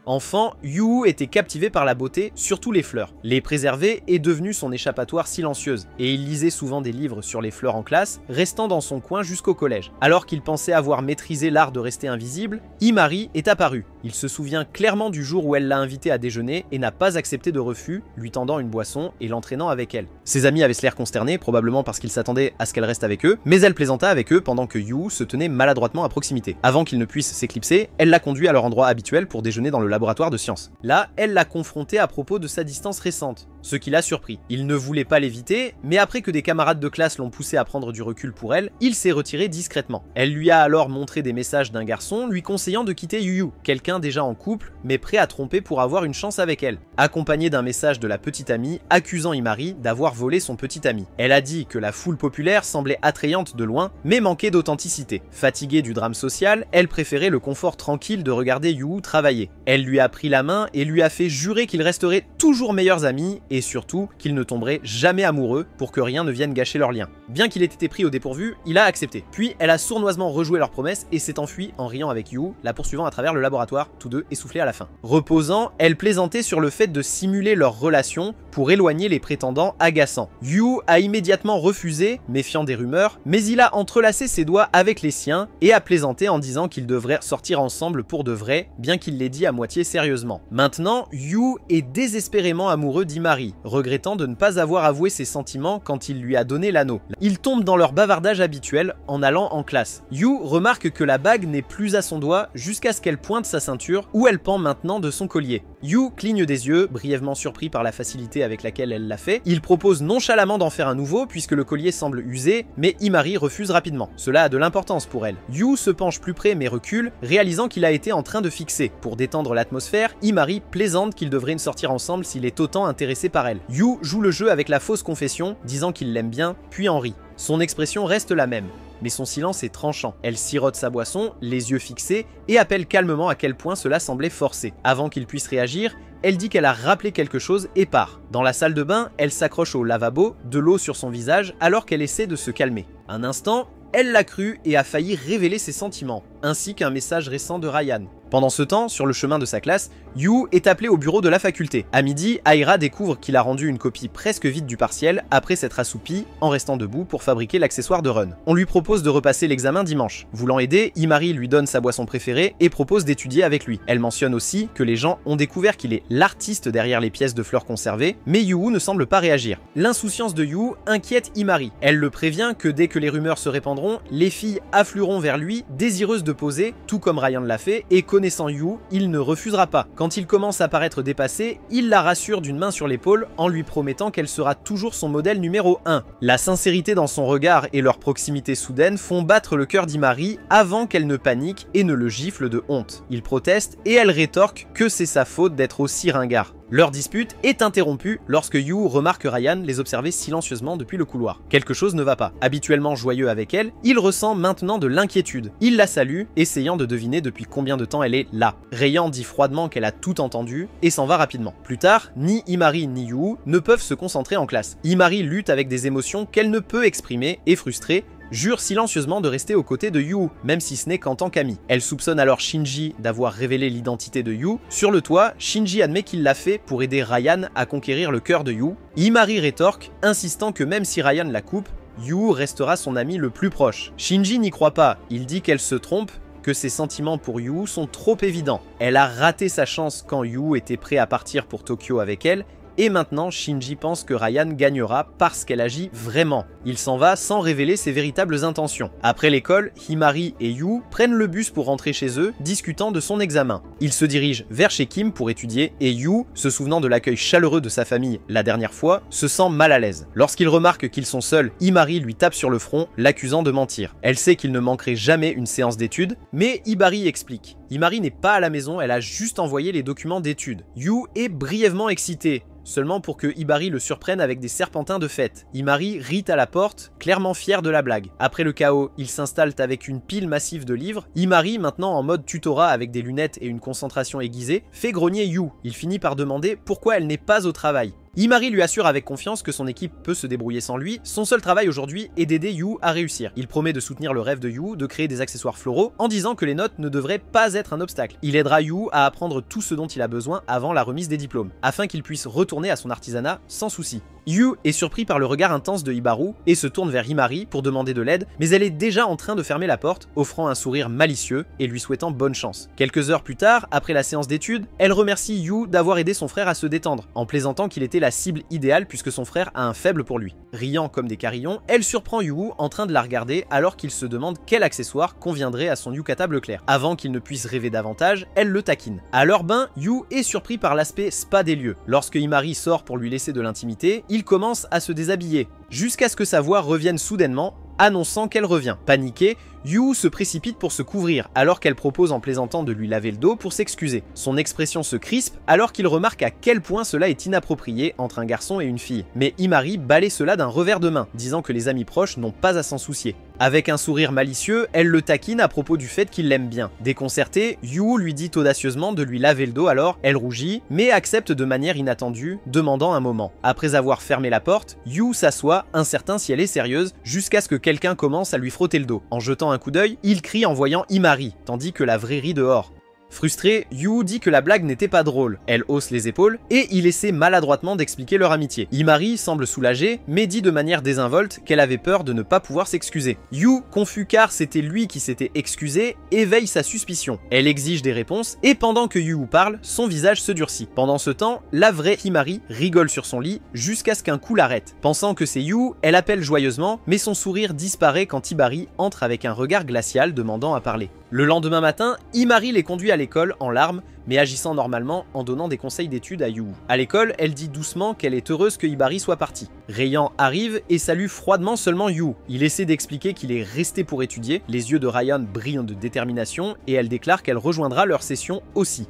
Enfant, Yu était captivé par la beauté, surtout les fleurs. Les préserver est devenu son échappatoire silencieuse, et il lisait souvent des livres sur les fleurs en classe, restant dans son coin jusqu'au collège. Alors qu'il pensait avoir maîtrisé l'art de rester invisible, Himari est apparu. Il se souvient clairement du jour où elle l'a invité à déjeuner et n'a pas accepté de refus, lui tendant une boisson et l'entraînant avec elle. Ses amis avaient l'air consternés, probablement parce qu'ils s'attendaient à ce qu'elle reste avec eux, mais elle plaisanta avec eux pendant que Yu se tenait maladroitement à proximité. Avant qu'il ne puisse s'éclipser, elle l'a conduit à leur endroit habituel pour déjeuner dans le laboratoire de sciences. Là, elle l'a confronté à propos de sa distance récente, ce qui l'a surpris. Il ne voulait pas l'éviter, mais après que des camarades de classe l'ont poussé à prendre du recul pour elle, il s'est retiré discrètement. Elle lui a alors montré des messages d'un garçon lui conseillant de quitter Yu, quelqu'un déjà en couple, mais prêt à tromper pour avoir une chance avec elle, accompagné d'un message de la petite amie accusant Himari d'avoir volé son petit ami. Elle a dit que la foule populaire semblait attrayante de loin, mais manquait d'authenticité. Fatiguée du drame social, elle préférait le confort tranquille de regarder Yu travailler. Elle lui a pris la main et lui a fait jurer qu'ils resteraient toujours meilleurs amis et surtout qu'ils ne tomberaient jamais amoureux pour que rien ne vienne gâcher leur lien. Bien qu'il ait été pris au dépourvu, il a accepté. Puis elle a sournoisement rejoué leur promesse et s'est enfuie en riant avec Yu, la poursuivant à travers le laboratoire, tous deux essoufflés à la fin. Reposant, elle plaisantait sur le fait de simuler leur relation pour éloigner les prétendants agaçants. Yu a immédiatement refusé, méfiant des rumeurs, mais il a entrelacé ses doigts avec les siens et a plaisanté en disant qu'ils devraient sortir ensemble pour de vrai, bien qu'il l'ait dit à moitié sérieusement. Maintenant, Yu est désespérément amoureux d'Imari, regrettant de ne pas avoir avoué ses sentiments quand il lui a donné l'anneau. Ils tombent dans leur bavardage habituel en allant en classe. Yu remarque que la bague n'est plus à son doigt jusqu'à ce qu'elle pointe sa ceinture où elle pend maintenant de son collier. Yu cligne des yeux, brièvement surpris par la facilité avec laquelle elle l'a fait. Il propose nonchalamment d'en faire un nouveau puisque le collier semble usé, mais Imari refuse rapidement. Cela a de l'importance pour elle. Yu se penche plus près mais recule, réalisant qu'il a été en train de fixer. Pour détendre l'atmosphère, Imari plaisante qu'ils devraient sortir ensemble s'il est autant intéressé par elle. Yu joue le jeu avec la fausse confession, disant qu'il l'aime bien, puis en rit. Son expression reste la même, mais son silence est tranchant. Elle sirote sa boisson, les yeux fixés, et appelle calmement à quel point cela semblait forcé. Avant qu'il puisse réagir, elle dit qu'elle a rappelé quelque chose et part. Dans la salle de bain, elle s'accroche au lavabo, de l'eau sur son visage, alors qu'elle essaie de se calmer. Un instant, elle l'a cru et a failli révéler ses sentiments, ainsi qu'un message récent de Ryan. Pendant ce temps, sur le chemin de sa classe, Yu est appelé au bureau de la faculté. À midi, Aira découvre qu'il a rendu une copie presque vide du partiel après s'être assoupi en restant debout pour fabriquer l'accessoire de Run. On lui propose de repasser l'examen dimanche. Voulant aider, Imari lui donne sa boisson préférée et propose d'étudier avec lui. Elle mentionne aussi que les gens ont découvert qu'il est l'artiste derrière les pièces de fleurs conservées, mais Yu ne semble pas réagir. L'insouciance de Yu inquiète Imari. Elle le prévient que dès que les rumeurs se répandront, les filles afflueront vers lui, désireuses de poser, tout comme Ryan l'a fait, et connaissant Yu, il ne refusera pas. Quand il commence à paraître dépassé, il la rassure d'une main sur l'épaule en lui promettant qu'elle sera toujours son modèle numéro 1. La sincérité dans son regard et leur proximité soudaine font battre le cœur d'Imari avant qu'elle ne panique et ne le gifle de honte. Il proteste et elle rétorque que c'est sa faute d'être aussi ringard. Leur dispute est interrompue lorsque Yu remarque Ryan les observer silencieusement depuis le couloir. Quelque chose ne va pas. Habituellement joyeux avec elle, il ressent maintenant de l'inquiétude. Il la salue, essayant de deviner depuis combien de temps elle est là. Rayant dit froidement qu'elle a tout entendu et s'en va rapidement. Plus tard, ni Imari ni Yu ne peuvent se concentrer en classe. Imari lutte avec des émotions qu'elle ne peut exprimer et frustrée, jure silencieusement de rester aux côtés de Yu, même si ce n'est qu'en tant qu'ami. Elle soupçonne alors Shinji d'avoir révélé l'identité de Yu. Sur le toit, Shinji admet qu'il l'a fait pour aider Ryan à conquérir le cœur de Yu. Imari rétorque, insistant que même si Ryan la coupe, Yu restera son ami le plus proche. Shinji n'y croit pas, il dit qu'elle se trompe, que ses sentiments pour Yu sont trop évidents. Elle a raté sa chance quand Yu était prêt à partir pour Tokyo avec elle, et maintenant Shinji pense que Ryan gagnera parce qu'elle agit vraiment. Il s'en va sans révéler ses véritables intentions. Après l'école, Himari et Yu prennent le bus pour rentrer chez eux, discutant de son examen. Ils se dirigent vers chez Kim pour étudier et Yu, se souvenant de l'accueil chaleureux de sa famille la dernière fois, se sent mal à l'aise. Lorsqu'il remarque qu'ils sont seuls, Himari lui tape sur le front, l'accusant de mentir. Elle sait qu'il ne manquerait jamais une séance d'études, mais Hibari explique. Himari n'est pas à la maison, elle a juste envoyé les documents d'études. Yu est brièvement excité, seulement pour que Hibari le surprenne avec des serpentins de fête. Himari rit à la porte, clairement fier de la blague. Après le chaos, ils s'installent avec une pile massive de livres. Himari, maintenant en mode tutorat avec des lunettes et une concentration aiguisée, fait grogner Yu. Il finit par demander pourquoi elle n'est pas au travail. Himari lui assure avec confiance que son équipe peut se débrouiller sans lui. Son seul travail aujourd'hui est d'aider Yu à réussir. Il promet de soutenir le rêve de Yu de créer des accessoires floraux en disant que les notes ne devraient pas être un obstacle. Il aidera Yu à apprendre tout ce dont il a besoin avant la remise des diplômes, afin qu'il puisse retourner à son artisanat sans souci. Yu est surpris par le regard intense de Hibaru et se tourne vers Himari pour demander de l'aide, mais elle est déjà en train de fermer la porte, offrant un sourire malicieux et lui souhaitant bonne chance. Quelques heures plus tard, après la séance d'études, elle remercie Yu d'avoir aidé son frère à se détendre, en plaisantant qu'il était la cible idéale puisque son frère a un faible pour lui. Riant comme des carillons, elle surprend Yu en train de la regarder alors qu'il se demande quel accessoire conviendrait à son yukata bleu clair. Avant qu'il ne puisse rêver davantage, elle le taquine. À leur bain, Yu est surpris par l'aspect spa des lieux. Lorsque Himari sort pour lui laisser de l'intimité, il commence à se déshabiller, jusqu'à ce que sa voix revienne soudainement, annonçant qu'elle revient. Paniquée, Yu se précipite pour se couvrir, alors qu'elle propose en plaisantant de lui laver le dos pour s'excuser. Son expression se crispe, alors qu'il remarque à quel point cela est inapproprié entre un garçon et une fille. Mais Himari balaie cela d'un revers de main, disant que les amis proches n'ont pas à s'en soucier. Avec un sourire malicieux, elle le taquine à propos du fait qu'il l'aime bien. Déconcertée, Yu lui dit audacieusement de lui laver le dos, alors elle rougit, mais accepte de manière inattendue, demandant un moment. Après avoir fermé la porte, Yu s'assoit, incertain si elle est sérieuse, jusqu'à ce que quelqu'un commence à lui frotter le dos. En jetant un coup d'œil, il crie en voyant Himari, tandis que la vraie rit dehors. Frustré, Yu dit que la blague n'était pas drôle. Elle hausse les épaules et il essaie maladroitement d'expliquer leur amitié. Himari semble soulagée, mais dit de manière désinvolte qu'elle avait peur de ne pas pouvoir s'excuser. Yu, confus car c'était lui qui s'était excusé, éveille sa suspicion. Elle exige des réponses et pendant que Yu parle, son visage se durcit. Pendant ce temps, la vraie Himari rigole sur son lit jusqu'à ce qu'un coup l'arrête. Pensant que c'est Yu, elle appelle joyeusement, mais son sourire disparaît quand Himari entre avec un regard glacial demandant à parler. Le lendemain matin, Himari les conduit à l'école en larmes, mais agissant normalement en donnant des conseils d'études à Yu. À l'école, elle dit doucement qu'elle est heureuse que Hibari soit parti. Ryan arrive et salue froidement seulement Yu. Il essaie d'expliquer qu'il est resté pour étudier, les yeux de Ryan brillent de détermination et elle déclare qu'elle rejoindra leur session aussi.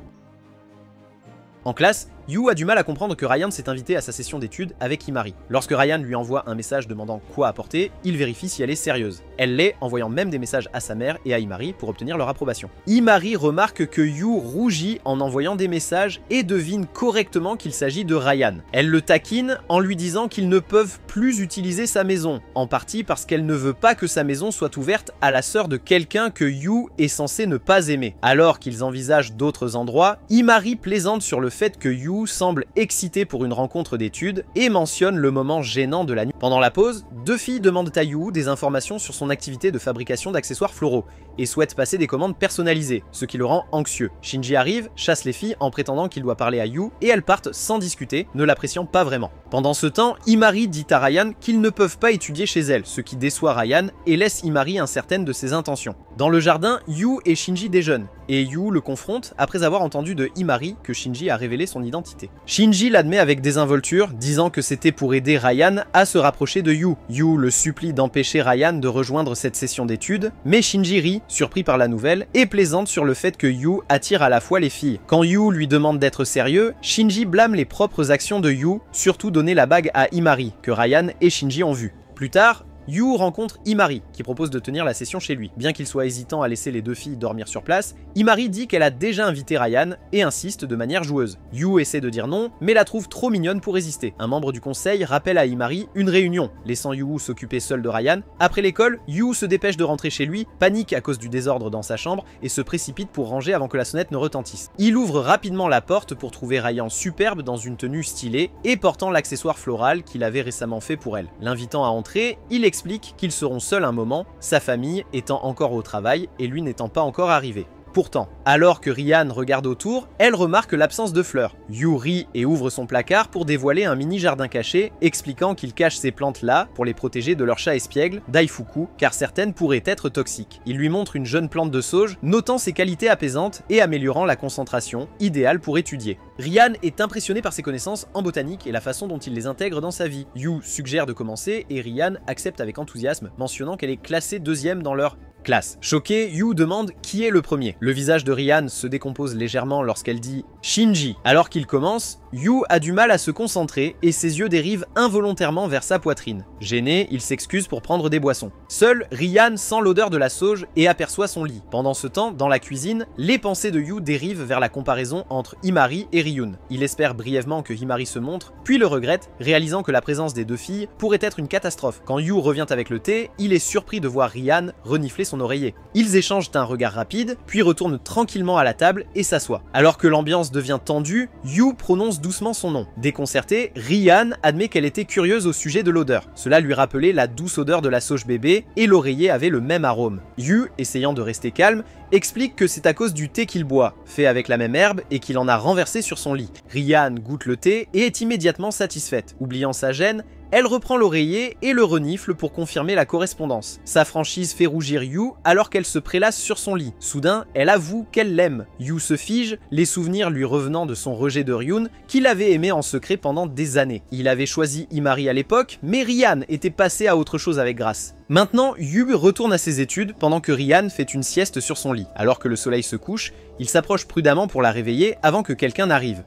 En classe, Yu a du mal à comprendre que Ryan s'est invité à sa session d'études avec Himari. Lorsque Ryan lui envoie un message demandant quoi apporter, il vérifie si elle est sérieuse. Elle l'est, envoyant même des messages à sa mère et à Himari pour obtenir leur approbation. Himari remarque que Yu rougit en envoyant des messages et devine correctement qu'il s'agit de Ryan. Elle le taquine en lui disant qu'ils ne peuvent plus utiliser sa maison, en partie parce qu'elle ne veut pas que sa maison soit ouverte à la sœur de quelqu'un que Yu est censé ne pas aimer. Alors qu'ils envisagent d'autres endroits, Himari plaisante sur le fait que Yu semble excité pour une rencontre d'études et mentionne le moment gênant de la nuit. Pendant la pause, deux filles demandent à Yu des informations sur son activité de fabrication d'accessoires floraux et souhaitent passer des commandes personnalisées, ce qui le rend anxieux. Shinji arrive, chasse les filles en prétendant qu'il doit parler à Yu et elles partent sans discuter, ne l'appréciant pas vraiment. Pendant ce temps, Himari dit à Ryan qu'ils ne peuvent pas étudier chez elle, ce qui déçoit Ryan et laisse Himari incertaine de ses intentions. Dans le jardin, Yu et Shinji déjeunent, et Yu le confronte après avoir entendu de Himari que Shinji a révélé son identité. Shinji l'admet avec désinvolture, disant que c'était pour aider Ryan à se rapprocher de Yu. Yu le supplie d'empêcher Ryan de rejoindre cette session d'études, mais Shinji rit, surpris par la nouvelle, et plaisante sur le fait que Yu attire à la fois les filles. Quand Yu lui demande d'être sérieux, Shinji blâme les propres actions de Yu, surtout donner la bague à Himari, que Ryan et Shinji ont vu. Plus tard, Yu rencontre Himari, qui propose de tenir la session chez lui. Bien qu'il soit hésitant à laisser les deux filles dormir sur place, Himari dit qu'elle a déjà invité Ryan et insiste de manière joueuse. Yu essaie de dire non, mais la trouve trop mignonne pour résister. Un membre du conseil rappelle à Himari une réunion, laissant Yu s'occuper seul de Ryan. Après l'école, Yu se dépêche de rentrer chez lui, panique à cause du désordre dans sa chambre et se précipite pour ranger avant que la sonnette ne retentisse. Il ouvre rapidement la porte pour trouver Ryan superbe dans une tenue stylée et portant l'accessoire floral qu'il avait récemment fait pour elle. L'invitant à entrer, il explique qu'ils seront seuls un moment, sa famille étant encore au travail et lui n'étant pas encore arrivé. Pourtant, alors que Ryan regarde autour, elle remarque l'absence de fleurs. Yu rit et ouvre son placard pour dévoiler un mini jardin caché, expliquant qu'il cache ces plantes là pour les protéger de leur chat espiègle, Daifuku, car certaines pourraient être toxiques. Il lui montre une jeune plante de sauge, notant ses qualités apaisantes et améliorant la concentration, idéale pour étudier. Ryan est impressionné par ses connaissances en botanique et la façon dont il les intègre dans sa vie. Yu suggère de commencer et Ryan accepte avec enthousiasme, mentionnant qu'elle est classée deuxième dans leur classe. Choqué, Yu demande qui est le premier. Le visage de Ryan se décompose légèrement lorsqu'elle dit Shinji. Alors qu'il commence, Yu a du mal à se concentrer et ses yeux dérivent involontairement vers sa poitrine. Gêné, il s'excuse pour prendre des boissons. Seul, Ryan sent l'odeur de la sauge et aperçoit son lit. Pendant ce temps, dans la cuisine, les pensées de Yu dérivent vers la comparaison entre Himari et Ryun. Il espère brièvement que Himari se montre, puis le regrette, réalisant que la présence des deux filles pourrait être une catastrophe. Quand Yu revient avec le thé, il est surpris de voir Ryan renifler son oreiller. Ils échangent un regard rapide, puis retournent tranquillement à la table et s'assoient. Alors que l'ambiance devient tendue, Yu prononce doucement son nom. Déconcerté, Ryan admet qu'elle était curieuse au sujet de l'odeur. Cela lui rappelait la douce odeur de la sauge bébé et l'oreiller avait le même arôme. Yu, essayant de rester calme, explique que c'est à cause du thé qu'il boit, fait avec la même herbe et qu'il en a renversé sur son lit. Ryan goûte le thé et est immédiatement satisfaite. Oubliant sa gêne, elle reprend l'oreiller et le renifle pour confirmer la correspondance. Sa franchise fait rougir Yu alors qu'elle se prélasse sur son lit. Soudain, elle avoue qu'elle l'aime. Yu se fige, les souvenirs lui revenant de son rejet de Ryun, qu'il avait aimé en secret pendant des années. Il avait choisi Himari à l'époque, mais Ryan était passé à autre chose avec Grace. Maintenant, Yu retourne à ses études pendant que Ryan fait une sieste sur son lit. Alors que le soleil se couche, il s'approche prudemment pour la réveiller avant que quelqu'un n'arrive.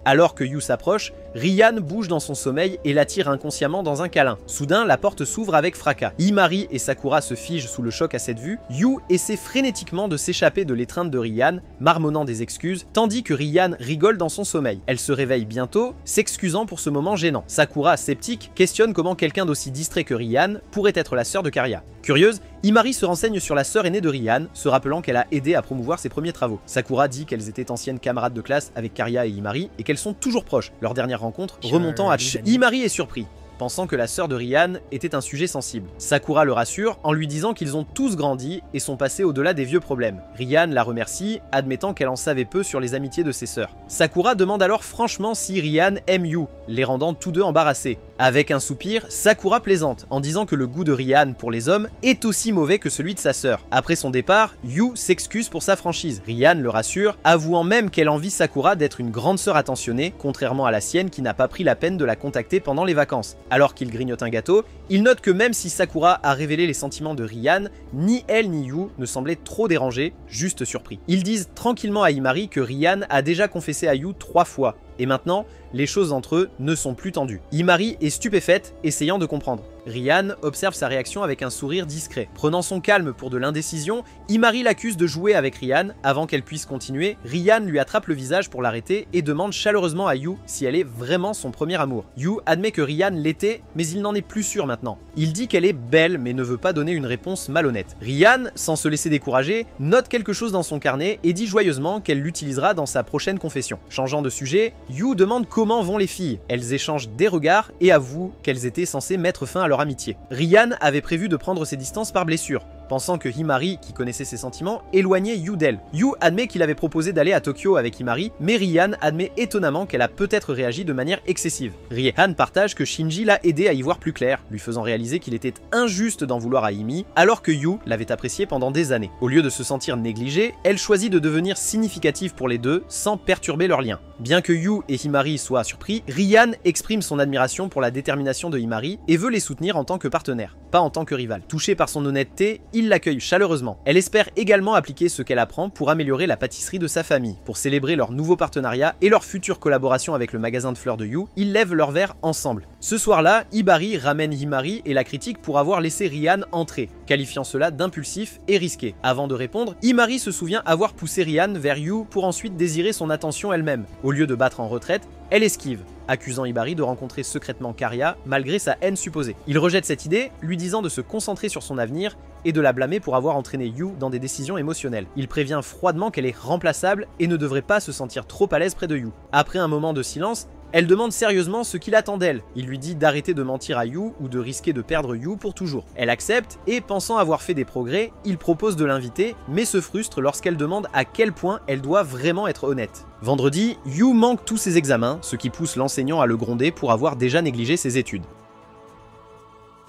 Alors que Yu s'approche, Ryan bouge dans son sommeil et l'attire inconsciemment dans un câlin. Soudain, la porte s'ouvre avec fracas. Himari et Sakura se figent sous le choc à cette vue. Yu essaie frénétiquement de s'échapper de l'étreinte de Ryan, marmonnant des excuses, tandis que Ryan rigole dans son sommeil. Elle se réveille bientôt, s'excusant pour ce moment gênant. Sakura, sceptique, questionne comment quelqu'un d'aussi distrait que Ryan pourrait être la sœur de Karia. Curieuse, Himari se renseigne sur la sœur aînée de Rian, se rappelant qu'elle a aidé à promouvoir ses premiers travaux. Sakura dit qu'elles étaient anciennes camarades de classe avec Karia et Himari et qu'elles sont toujours proches, leur dernière rencontre remontant à Himari est surpris, pensant que la sœur de Rian était un sujet sensible. Sakura le rassure en lui disant qu'ils ont tous grandi et sont passés au-delà des vieux problèmes. Rian la remercie, admettant qu'elle en savait peu sur les amitiés de ses sœurs. Sakura demande alors franchement si Rian aime Yu, les rendant tous deux embarrassés. Avec un soupir, Sakura plaisante en disant que le goût de Rian pour les hommes est aussi mauvais que celui de sa sœur. Après son départ, Yu s'excuse pour sa franchise. Rian le rassure, avouant même qu'elle envie Sakura d'être une grande sœur attentionnée, contrairement à la sienne qui n'a pas pris la peine de la contacter pendant les vacances. Alors qu'il grignote un gâteau, il note que même si Sakura a révélé les sentiments de Rian, ni elle ni Yu ne semblaient trop dérangés, juste surpris. Ils disent tranquillement à Himari que Rian a déjà confessé à Yu 3 fois, et maintenant, les choses entre eux ne sont plus tendues. Himari est stupéfaite, essayant de comprendre. Rian observe sa réaction avec un sourire discret. Prenant son calme pour de l'indécision, Himari l'accuse de jouer avec Rian. Avant qu'elle puisse continuer, Rian lui attrape le visage pour l'arrêter et demande chaleureusement à Yu si elle est vraiment son premier amour. Yu admet que Rian l'était, mais il n'en est plus sûr maintenant. Il dit qu'elle est belle, mais ne veut pas donner une réponse malhonnête. Rian, sans se laisser décourager, note quelque chose dans son carnet et dit joyeusement qu'elle l'utilisera dans sa prochaine confession. Changeant de sujet, Yu demande comment vont les filles. Elles échangent des regards et avouent qu'elles étaient censées mettre fin à leur amitié. Rian avait prévu de prendre ses distances par blessure, pensant que Himari, qui connaissait ses sentiments, éloignait Yu d'elle. Yu admet qu'il avait proposé d'aller à Tokyo avec Himari, mais Rian admet étonnamment qu'elle a peut-être réagi de manière excessive. Riehan partage que Shinji l'a aidé à y voir plus clair, lui faisant réaliser qu'il était injuste d'en vouloir à Himi, alors que Yu l'avait apprécié pendant des années. Au lieu de se sentir négligée, elle choisit de devenir significative pour les deux, sans perturber leur lien. Bien que Yu et Himari soient surpris, Rian exprime son admiration pour la détermination de Himari et veut les soutenir en tant que partenaire, pas en tant que rival. Touché par son honnêteté, il l'accueille chaleureusement. Elle espère également appliquer ce qu'elle apprend pour améliorer la pâtisserie de sa famille. Pour célébrer leur nouveau partenariat et leur future collaboration avec le magasin de fleurs de Yu, ils lèvent leurs verres ensemble. Ce soir-là, Hibari ramène Himari et la critique pour avoir laissé Rian entrer, qualifiant cela d'impulsif et risqué. Avant de répondre, Himari se souvient avoir poussé Rian vers Yu pour ensuite désirer son attention elle-même. Au lieu de battre en retraite, elle esquive, accusant Hibari de rencontrer secrètement Karia malgré sa haine supposée. Il rejette cette idée, lui disant de se concentrer sur son avenir et de la blâmer pour avoir entraîné Yu dans des décisions émotionnelles. Il prévient froidement qu'elle est remplaçable et ne devrait pas se sentir trop à l'aise près de Yu. Après un moment de silence, elle demande sérieusement ce qu'il attend d'elle. Il lui dit d'arrêter de mentir à Yu ou de risquer de perdre Yu pour toujours. Elle accepte et, pensant avoir fait des progrès, il propose de l'inviter, mais se frustre lorsqu'elle demande à quel point elle doit vraiment être honnête. Vendredi, Yu manque tous ses examens, ce qui pousse l'enseignant à le gronder pour avoir déjà négligé ses études.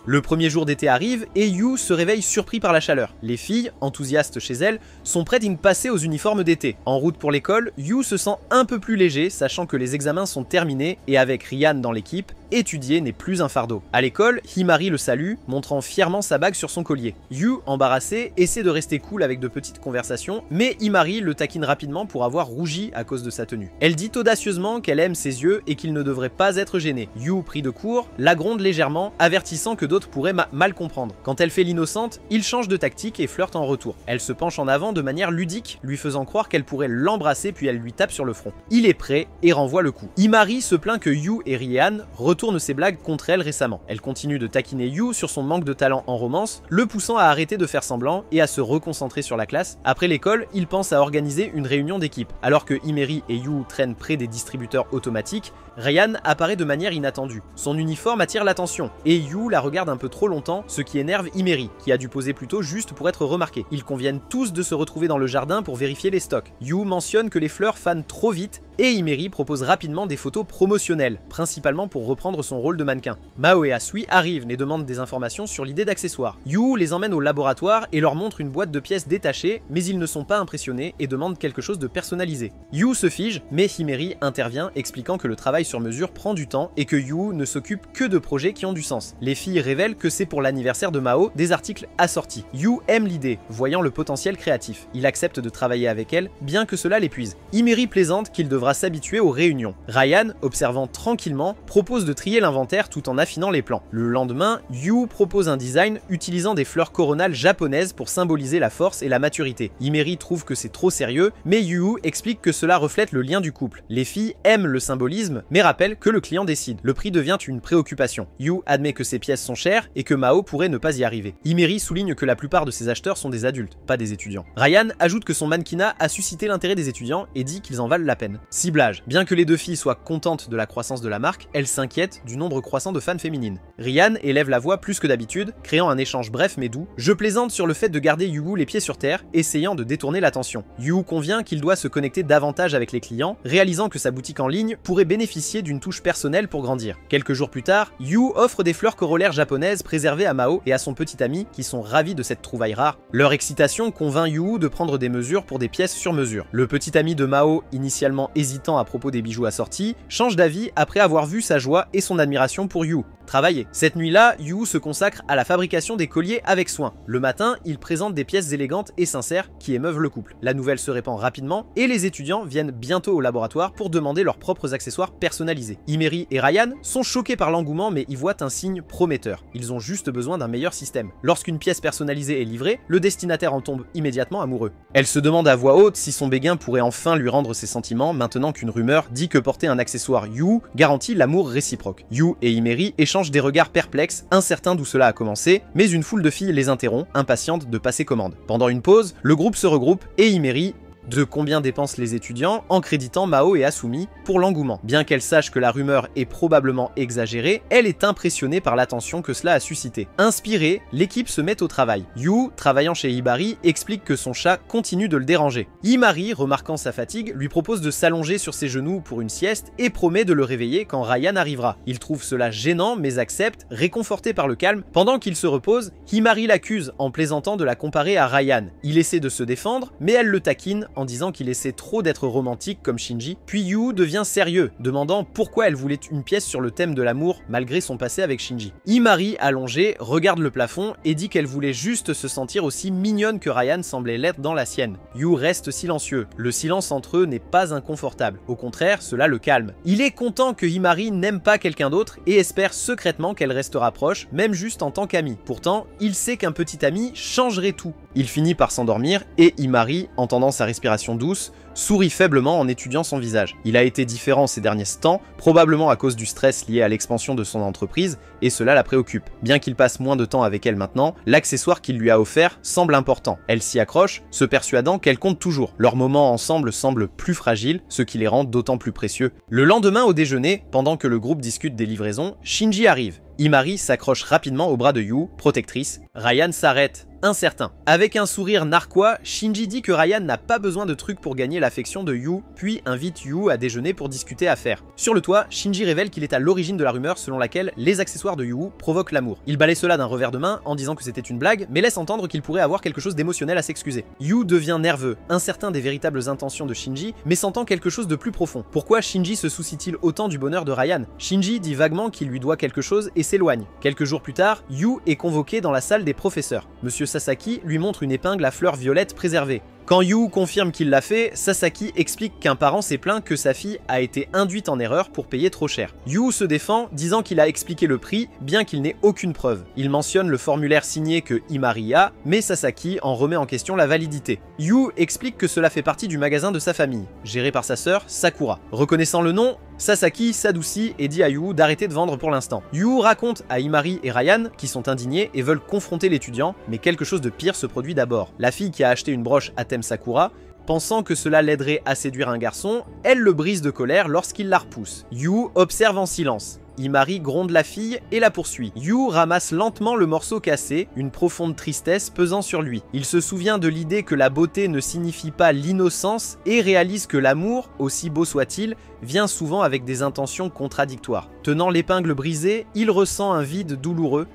Le premier jour d'été arrive et Yu se réveille surpris par la chaleur. Les filles, enthousiastes chez elle, sont prêtes à y passer aux uniformes d'été. En route pour l'école, Yu se sent un peu plus léger, sachant que les examens sont terminés et avec Rian dans l'équipe, étudier n'est plus un fardeau. À l'école, Himari le salue, montrant fièrement sa bague sur son collier. Yu, embarrassé, essaie de rester cool avec de petites conversations, mais Himari le taquine rapidement pour avoir rougi à cause de sa tenue. Elle dit audacieusement qu'elle aime ses yeux et qu'il ne devrait pas être gêné. Yu, pris de court, la gronde légèrement, avertissant que d'autres pourraient mal comprendre. Quand elle fait l'innocente, il change de tactique et flirte en retour. Elle se penche en avant de manière ludique, lui faisant croire qu'elle pourrait l'embrasser puis elle lui tape sur le front. Il est prêt et renvoie le coup. Himari se plaint que Yu et Rian retournent ses blagues contre elle récemment. Elle continue de taquiner Yu sur son manque de talent en romance, le poussant à arrêter de faire semblant et à se reconcentrer sur la classe. Après l'école, il pense à organiser une réunion d'équipe. Alors que Himeri et Yu traînent près des distributeurs automatiques, Rian apparaît de manière inattendue. Son uniforme attire l'attention et Yu la regarde un peu trop longtemps, ce qui énerve Himeri, qui a dû poser plus tôt juste pour être remarqué. Ils conviennent tous de se retrouver dans le jardin pour vérifier les stocks. Yu mentionne que les fleurs fanent trop vite et Himeri propose rapidement des photos promotionnelles, principalement pour reprendre son rôle de mannequin. Mao et Asui arrivent et demandent des informations sur l'idée d'accessoires. Yu les emmène au laboratoire et leur montre une boîte de pièces détachée, mais ils ne sont pas impressionnés et demandent quelque chose de personnalisé. Yu se fige, mais Himeri intervient expliquant que le travail sur mesure prend du temps et que Yu ne s'occupe que de projets qui ont du sens. Les filles révèlent que c'est pour l'anniversaire de Mao des articles assortis. Yu aime l'idée, voyant le potentiel créatif. Il accepte de travailler avec elle, bien que cela l'épuise. Himeri plaisante qu'il devra devra s'habituer aux réunions. Ryan, observant tranquillement, propose de trier l'inventaire tout en affinant les plans. Le lendemain, Yu propose un design utilisant des fleurs coronales japonaises pour symboliser la force et la maturité. Himeri trouve que c'est trop sérieux, mais Yu explique que cela reflète le lien du couple. Les filles aiment le symbolisme, mais rappellent que le client décide. Le prix devient une préoccupation. Yu admet que ces pièces sont chères et que Mao pourrait ne pas y arriver. Himeri souligne que la plupart de ses acheteurs sont des adultes, pas des étudiants. Ryan ajoute que son mannequinat a suscité l'intérêt des étudiants et dit qu'ils en valent la peine. Ciblage. Bien que les deux filles soient contentes de la croissance de la marque, elles s'inquiètent du nombre croissant de fans féminines. Ryan élève la voix plus que d'habitude, créant un échange bref mais doux. Je plaisante sur le fait de garder Yu les pieds sur terre, essayant de détourner l'attention. Yu convient qu'il doit se connecter davantage avec les clients, réalisant que sa boutique en ligne pourrait bénéficier d'une touche personnelle pour grandir. Quelques jours plus tard, Yu offre des fleurs corollaires japonaises préservées à Mao et à son petit ami qui sont ravis de cette trouvaille rare. Leur excitation convainc Yu de prendre des mesures pour des pièces sur mesure. Le petit ami de Mao, initialement hésitant à propos des bijoux assortis, change d'avis après avoir vu sa joie et son admiration pour Yu. Travailler. Cette nuit-là, Yu se consacre à la fabrication des colliers avec soin. Le matin, il présente des pièces élégantes et sincères qui émeuvent le couple. La nouvelle se répand rapidement et les étudiants viennent bientôt au laboratoire pour demander leurs propres accessoires personnalisés. Himeri et Ryan sont choqués par l'engouement mais y voient un signe prometteur. Ils ont juste besoin d'un meilleur système. Lorsqu'une pièce personnalisée est livrée, le destinataire en tombe immédiatement amoureux. Elle se demande à voix haute si son béguin pourrait enfin lui rendre ses sentiments maintenant qu'une rumeur dit que porter un accessoire Yu garantit l'amour réciproque. Yu et Himeri échangent des regards perplexes, incertains d'où cela a commencé, mais une foule de filles les interrompt, impatientes de passer commande. Pendant une pause, le groupe se regroupe et Himeri de combien dépensent les étudiants en créditant Mao et Asumi pour l'engouement. Bien qu'elle sache que la rumeur est probablement exagérée, elle est impressionnée par l'attention que cela a suscité. Inspirée, l'équipe se met au travail. Yu, travaillant chez Hibari, explique que son chat continue de le déranger. Himari, remarquant sa fatigue, lui propose de s'allonger sur ses genoux pour une sieste et promet de le réveiller quand Ryan arrivera. Il trouve cela gênant mais accepte, réconforté par le calme. Pendant qu'il se repose, Himari l'accuse en plaisantant de la comparer à Ryan. Il essaie de se défendre, mais elle le taquine en disant qu'il essaie trop d'être romantique comme Shinji. Puis Yu devient sérieux, demandant pourquoi elle voulait une pièce sur le thème de l'amour malgré son passé avec Shinji. Himari, allongée, regarde le plafond et dit qu'elle voulait juste se sentir aussi mignonne que Ryan semblait l'être dans la sienne. Yu reste silencieux. Le silence entre eux n'est pas inconfortable. Au contraire, cela le calme. Il est content que Himari n'aime pas quelqu'un d'autre et espère secrètement qu'elle restera proche, même juste en tant qu'amie. Pourtant, il sait qu'un petit ami changerait tout. Il finit par s'endormir et Himari, entendant sa respiration douce, sourit faiblement en étudiant son visage. Il a été différent ces derniers temps, probablement à cause du stress lié à l'expansion de son entreprise, et cela la préoccupe. Bien qu'il passe moins de temps avec elle maintenant, l'accessoire qu'il lui a offert semble important. Elle s'y accroche, se persuadant qu'elle compte toujours. Leurs moments ensemble semblent plus fragiles, ce qui les rend d'autant plus précieux. Le lendemain au déjeuner, pendant que le groupe discute des livraisons, Shinji arrive. Himari s'accroche rapidement au bras de Yu, protectrice. Ryan s'arrête, incertain. Avec un sourire narquois, Shinji dit que Ryan n'a pas besoin de trucs pour gagner l'affection de Yu, puis invite Yu à déjeuner pour discuter affaires. Sur le toit, Shinji révèle qu'il est à l'origine de la rumeur selon laquelle les accessoires de Yu provoquent l'amour. Il balaie cela d'un revers de main en disant que c'était une blague, mais laisse entendre qu'il pourrait avoir quelque chose d'émotionnel à s'excuser. Yu devient nerveux, incertain des véritables intentions de Shinji, mais sentant quelque chose de plus profond. Pourquoi Shinji se soucie-t-il autant du bonheur de Ryan? Shinji dit vaguement qu'il lui doit quelque chose et s'éloigne. Quelques jours plus tard, Yu est convoqué dans la salle des professeurs. Monsieur Sasaki lui montre une épingle à fleurs violettes préservée. Quand Yu confirme qu'il l'a fait, Sasaki explique qu'un parent s'est plaint que sa fille a été induite en erreur pour payer trop cher. Yu se défend, disant qu'il a expliqué le prix, bien qu'il n'ait aucune preuve. Il mentionne le formulaire signé que Himari a, mais Sasaki en remet en question la validité. Yu explique que cela fait partie du magasin de sa famille, géré par sa sœur Sakura. Reconnaissant le nom, Sasaki s'adoucit et dit à Yu d'arrêter de vendre pour l'instant. Yu raconte à Himari et Ryan qui sont indignés et veulent confronter l'étudiant, mais quelque chose de pire se produit d'abord. La fille qui a acheté une broche à thème Sakura, pensant que cela l'aiderait à séduire un garçon, elle le brise de colère lorsqu'il la repousse. Yu observe en silence. Himari gronde la fille et la poursuit. Yu ramasse lentement le morceau cassé, une profonde tristesse pesant sur lui. Il se souvient de l'idée que la beauté ne signifie pas l'innocence et réalise que l'amour, aussi beau soit-il, vient souvent avec des intentions contradictoires. Tenant l'épingle brisée, il ressent un vide douloureux.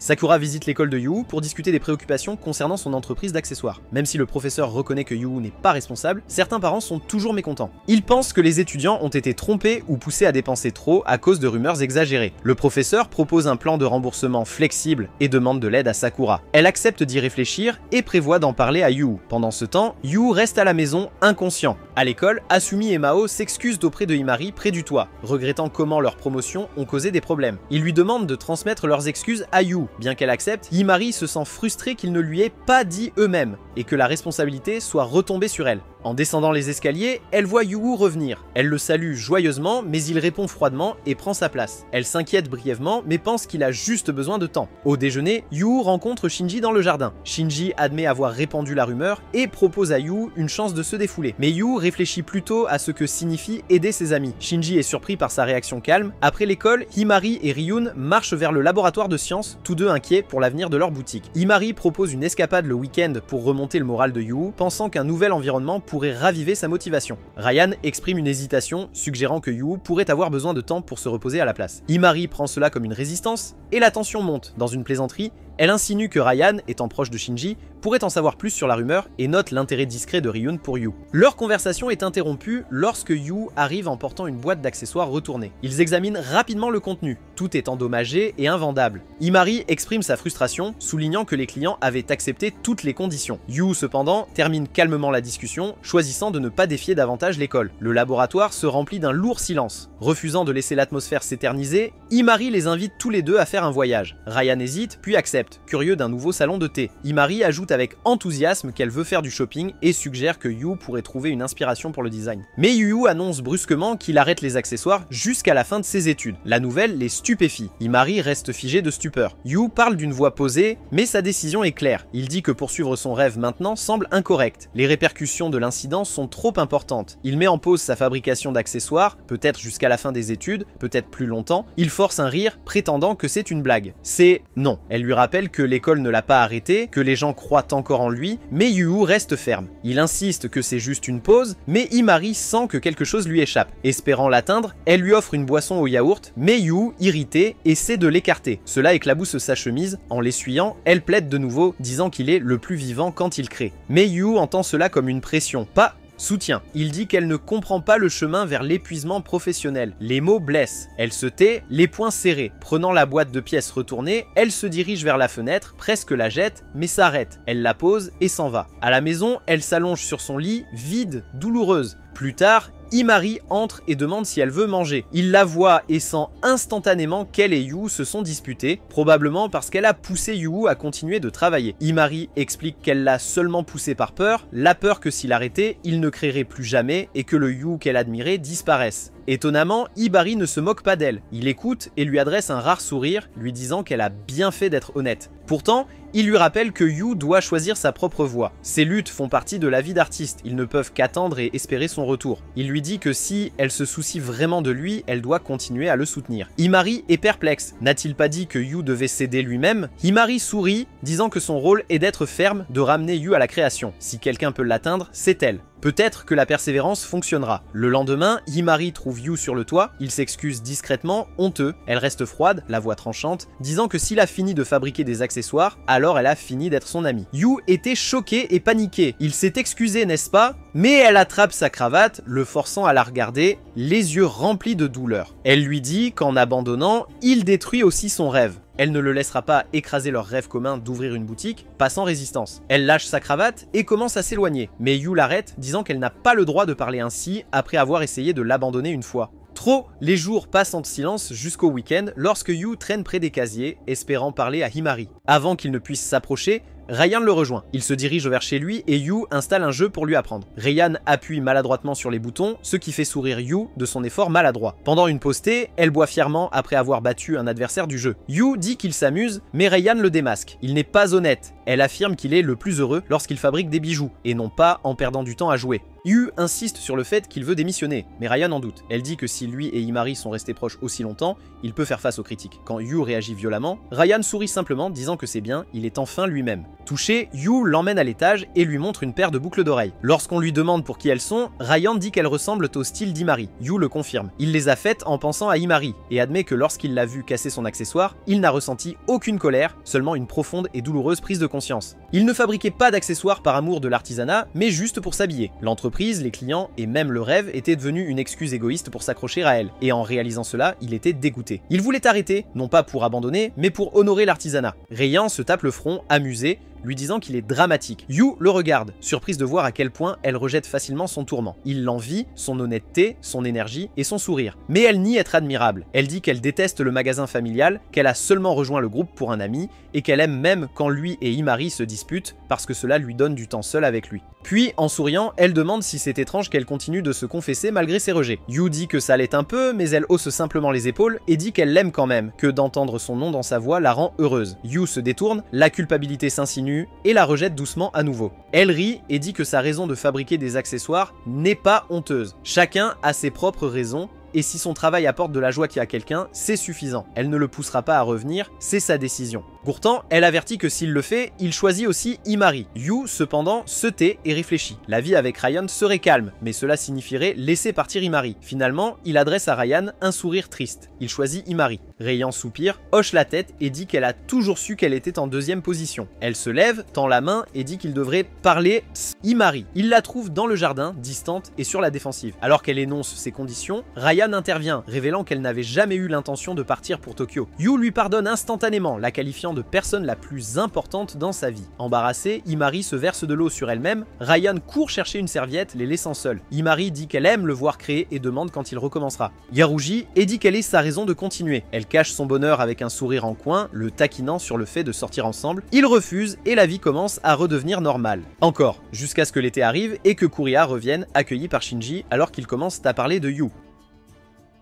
Sakura visite l'école de Yu pour discuter des préoccupations concernant son entreprise d'accessoires. Même si le professeur reconnaît que Yu n'est pas responsable, certains parents sont toujours mécontents. Ils pensent que les étudiants ont été trompés ou poussés à dépenser trop à cause de rumeurs exagérées. Le professeur propose un plan de remboursement flexible et demande de l'aide à Sakura. Elle accepte d'y réfléchir et prévoit d'en parler à Yu. Pendant ce temps, Yu reste à la maison inconscient. À l'école, Asumi et Mao s'excusent auprès de Himari près du toit, regrettant comment leurs promotions ont causé des problèmes. Ils lui demandent de transmettre leurs excuses à Yu. Bien qu'elle accepte, Himari se sent frustrée qu'ils ne lui aient pas dit eux-mêmes, et que la responsabilité soit retombée sur elle. En descendant les escaliers, elle voit Yu revenir. Elle le salue joyeusement, mais il répond froidement et prend sa place. Elle s'inquiète brièvement, mais pense qu'il a juste besoin de temps. Au déjeuner, Yu rencontre Shinji dans le jardin. Shinji admet avoir répandu la rumeur et propose à Yu une chance de se défouler. Mais Yu réfléchit plutôt à ce que signifie aider ses amis. Shinji est surpris par sa réaction calme. Après l'école, Himari et Ryun marchent vers le laboratoire de sciences, tous deux inquiets pour l'avenir de leur boutique. Himari propose une escapade le week-end pour remonter le moral de Yu, pensant qu'un nouvel environnement pourrait raviver sa motivation. Ryan exprime une hésitation, suggérant que Yu pourrait avoir besoin de temps pour se reposer à la place. Himari prend cela comme une résistance, et la tension monte. Dans une plaisanterie, elle insinue que Ryan, étant proche de Shinji, pourrait en savoir plus sur la rumeur et note l'intérêt discret de Ryun pour Yu. Leur conversation est interrompue lorsque Yu arrive en portant une boîte d'accessoires retournée. Ils examinent rapidement le contenu, tout est endommagé et invendable. Himari exprime sa frustration, soulignant que les clients avaient accepté toutes les conditions. Yu, cependant, termine calmement la discussion, choisissant de ne pas défier davantage l'école. Le laboratoire se remplit d'un lourd silence. Refusant de laisser l'atmosphère s'éterniser, Himari les invite tous les deux à faire un voyage. Ryan hésite, puis accepte, curieux d'un nouveau salon de thé. Himari ajoute avec enthousiasme qu'elle veut faire du shopping et suggère que Yu pourrait trouver une inspiration pour le design. Mais Yu annonce brusquement qu'il arrête les accessoires jusqu'à la fin de ses études. La nouvelle les stupéfie. Himari reste figée de stupeur. Yu parle d'une voix posée, mais sa décision est claire. Il dit que poursuivre son rêve maintenant semble incorrect. Les répercussions de l'incident sont trop importantes. Il met en pause sa fabrication d'accessoires, peut-être jusqu'à la fin des études, peut-être plus longtemps. Il force un rire, prétendant que c'est une blague. C'est non. Elle lui rappelle que l'école ne l'a pas arrêté, que les gens croient encore en lui, mais Yu reste ferme. Il insiste que c'est juste une pause, mais Himari sent que quelque chose lui échappe. Espérant l'atteindre, elle lui offre une boisson au yaourt, mais Yu, irrité, essaie de l'écarter. Cela éclabousse sa chemise. En l'essuyant, elle plaide de nouveau, disant qu'il est le plus vivant quand il crée. Mais Yu entend cela comme une pression, pas soutien. Il dit qu'elle ne comprend pas le chemin vers l'épuisement professionnel. Les mots blessent. Elle se tait, les poings serrés. Prenant la boîte de pièces retournée, elle se dirige vers la fenêtre, presque la jette, mais s'arrête. Elle la pose et s'en va. À la maison, elle s'allonge sur son lit, vide, douloureuse. Plus tard, Himari entre et demande si elle veut manger. Il la voit et sent instantanément qu'elle et Yu se sont disputés, probablement parce qu'elle a poussé Yu à continuer de travailler. Himari explique qu'elle l'a seulement poussé par peur, la peur que s'il arrêtait, il ne créerait plus jamais et que le Yu qu'elle admirait disparaisse. Étonnamment, Himari ne se moque pas d'elle. Il écoute et lui adresse un rare sourire, lui disant qu'elle a bien fait d'être honnête. Pourtant, il lui rappelle que Yu doit choisir sa propre voie. Ses luttes font partie de la vie d'artiste, ils ne peuvent qu'attendre et espérer son retour. Il lui dit que si elle se soucie vraiment de lui, elle doit continuer à le soutenir. Himari est perplexe. N'a-t-il pas dit que Yu devait céder lui-même? Himari sourit, disant que son rôle est d'être ferme, de ramener Yu à la création. Si quelqu'un peut l'atteindre, c'est elle. Peut-être que la persévérance fonctionnera. Le lendemain, Himari trouve Yu sur le toit, il s'excuse discrètement, honteux. Elle reste froide, la voix tranchante, disant que s'il a fini de fabriquer des accessoires, alors elle a fini d'être son amie. Yu était choqué et paniqué. Il s'est excusé, n'est-ce pas? Mais elle attrape sa cravate, le forçant à la regarder, les yeux remplis de douleur. Elle lui dit qu'en abandonnant, il détruit aussi son rêve. Elle ne le laissera pas écraser leur rêve commun d'ouvrir une boutique, pas sans résistance. Elle lâche sa cravate et commence à s'éloigner, mais Yu l'arrête, disant qu'elle n'a pas le droit de parler ainsi après avoir essayé de l'abandonner une fois. Trop, les jours passent en silence jusqu'au week-end lorsque Yu traîne près des casiers, espérant parler à Himari. Avant qu'il ne puisse s'approcher, Ryan le rejoint. Il se dirige vers chez lui et Yu installe un jeu pour lui apprendre. Ryan appuie maladroitement sur les boutons, ce qui fait sourire Yu de son effort maladroit. Pendant une pause thé, elle boit fièrement après avoir battu un adversaire du jeu. Yu dit qu'il s'amuse, mais Ryan le démasque. Il n'est pas honnête. Elle affirme qu'il est le plus heureux lorsqu'il fabrique des bijoux, et non pas en perdant du temps à jouer. Yu insiste sur le fait qu'il veut démissionner, mais Ryan en doute. Elle dit que si lui et Himari sont restés proches aussi longtemps, il peut faire face aux critiques. Quand Yu réagit violemment, Ryan sourit simplement, disant que c'est bien, il est enfin lui-même. Touché, Yu l'emmène à l'étage et lui montre une paire de boucles d'oreilles. Lorsqu'on lui demande pour qui elles sont, Ryan dit qu'elles ressemblent au style d'Himari. Yu le confirme. Il les a faites en pensant à Himari, et admet que lorsqu'il l'a vu casser son accessoire, il n'a ressenti aucune colère, seulement une profonde et douloureuse prise de conscience. Il ne fabriquait pas d'accessoires par amour de l'artisanat, mais juste pour s'habiller. L'entreprise, les clients et même le rêve étaient devenus une excuse égoïste pour s'accrocher à elle, et en réalisant cela, il était dégoûté. Il voulait arrêter, non pas pour abandonner, mais pour honorer l'artisanat. Ryan se tape le front, amusé, lui disant qu'il est dramatique. Yu le regarde, surprise de voir à quel point elle rejette facilement son tourment. Il l'envie, son honnêteté, son énergie et son sourire. Mais elle nie être admirable. Elle dit qu'elle déteste le magasin familial, qu'elle a seulement rejoint le groupe pour un ami, et qu'elle aime même quand lui et Himari se disputent, parce que cela lui donne du temps seul avec lui. Puis, en souriant, elle demande si c'est étrange qu'elle continue de se confesser malgré ses rejets. Yu dit que ça l'est un peu, mais elle hausse simplement les épaules et dit qu'elle l'aime quand même, que d'entendre son nom dans sa voix la rend heureuse. Yu se détourne, la culpabilité s'insinue et la rejette doucement à nouveau. Elle rit et dit que sa raison de fabriquer des accessoires n'est pas honteuse. Chacun a ses propres raisons, et si son travail apporte de la joie à quelqu'un, c'est suffisant. Elle ne le poussera pas à revenir, c'est sa décision. Pourtant, elle avertit que s'il le fait, il choisit aussi Himari. Yu, cependant, se tait et réfléchit. La vie avec Ryan serait calme, mais cela signifierait laisser partir Himari. Finalement, il adresse à Ryan un sourire triste. Il choisit Himari. Ryan soupire, hoche la tête et dit qu'elle a toujours su qu'elle était en deuxième position. Elle se lève, tend la main et dit qu'il devrait parler Himari. Il la trouve dans le jardin, distante et sur la défensive. Alors qu'elle énonce ses conditions, Ryan intervient, révélant qu'elle n'avait jamais eu l'intention de partir pour Tokyo. Yu lui pardonne instantanément, la qualifiant de personne la plus importante dans sa vie. Embarrassée, Himari se verse de l'eau sur elle-même. Ryan court chercher une serviette, les laissant seuls. Himari dit qu'elle aime le voir créer et demande quand il recommencera. Yaruji dit quelle est sa raison de continuer. Elle cache son bonheur avec un sourire en coin, le taquinant sur le fait de sortir ensemble. Il refuse et la vie commence à redevenir normale. Encore, jusqu'à ce que l'été arrive et que Kuria revienne, accueilli par Shinji alors qu'ils commencent à parler de Yu.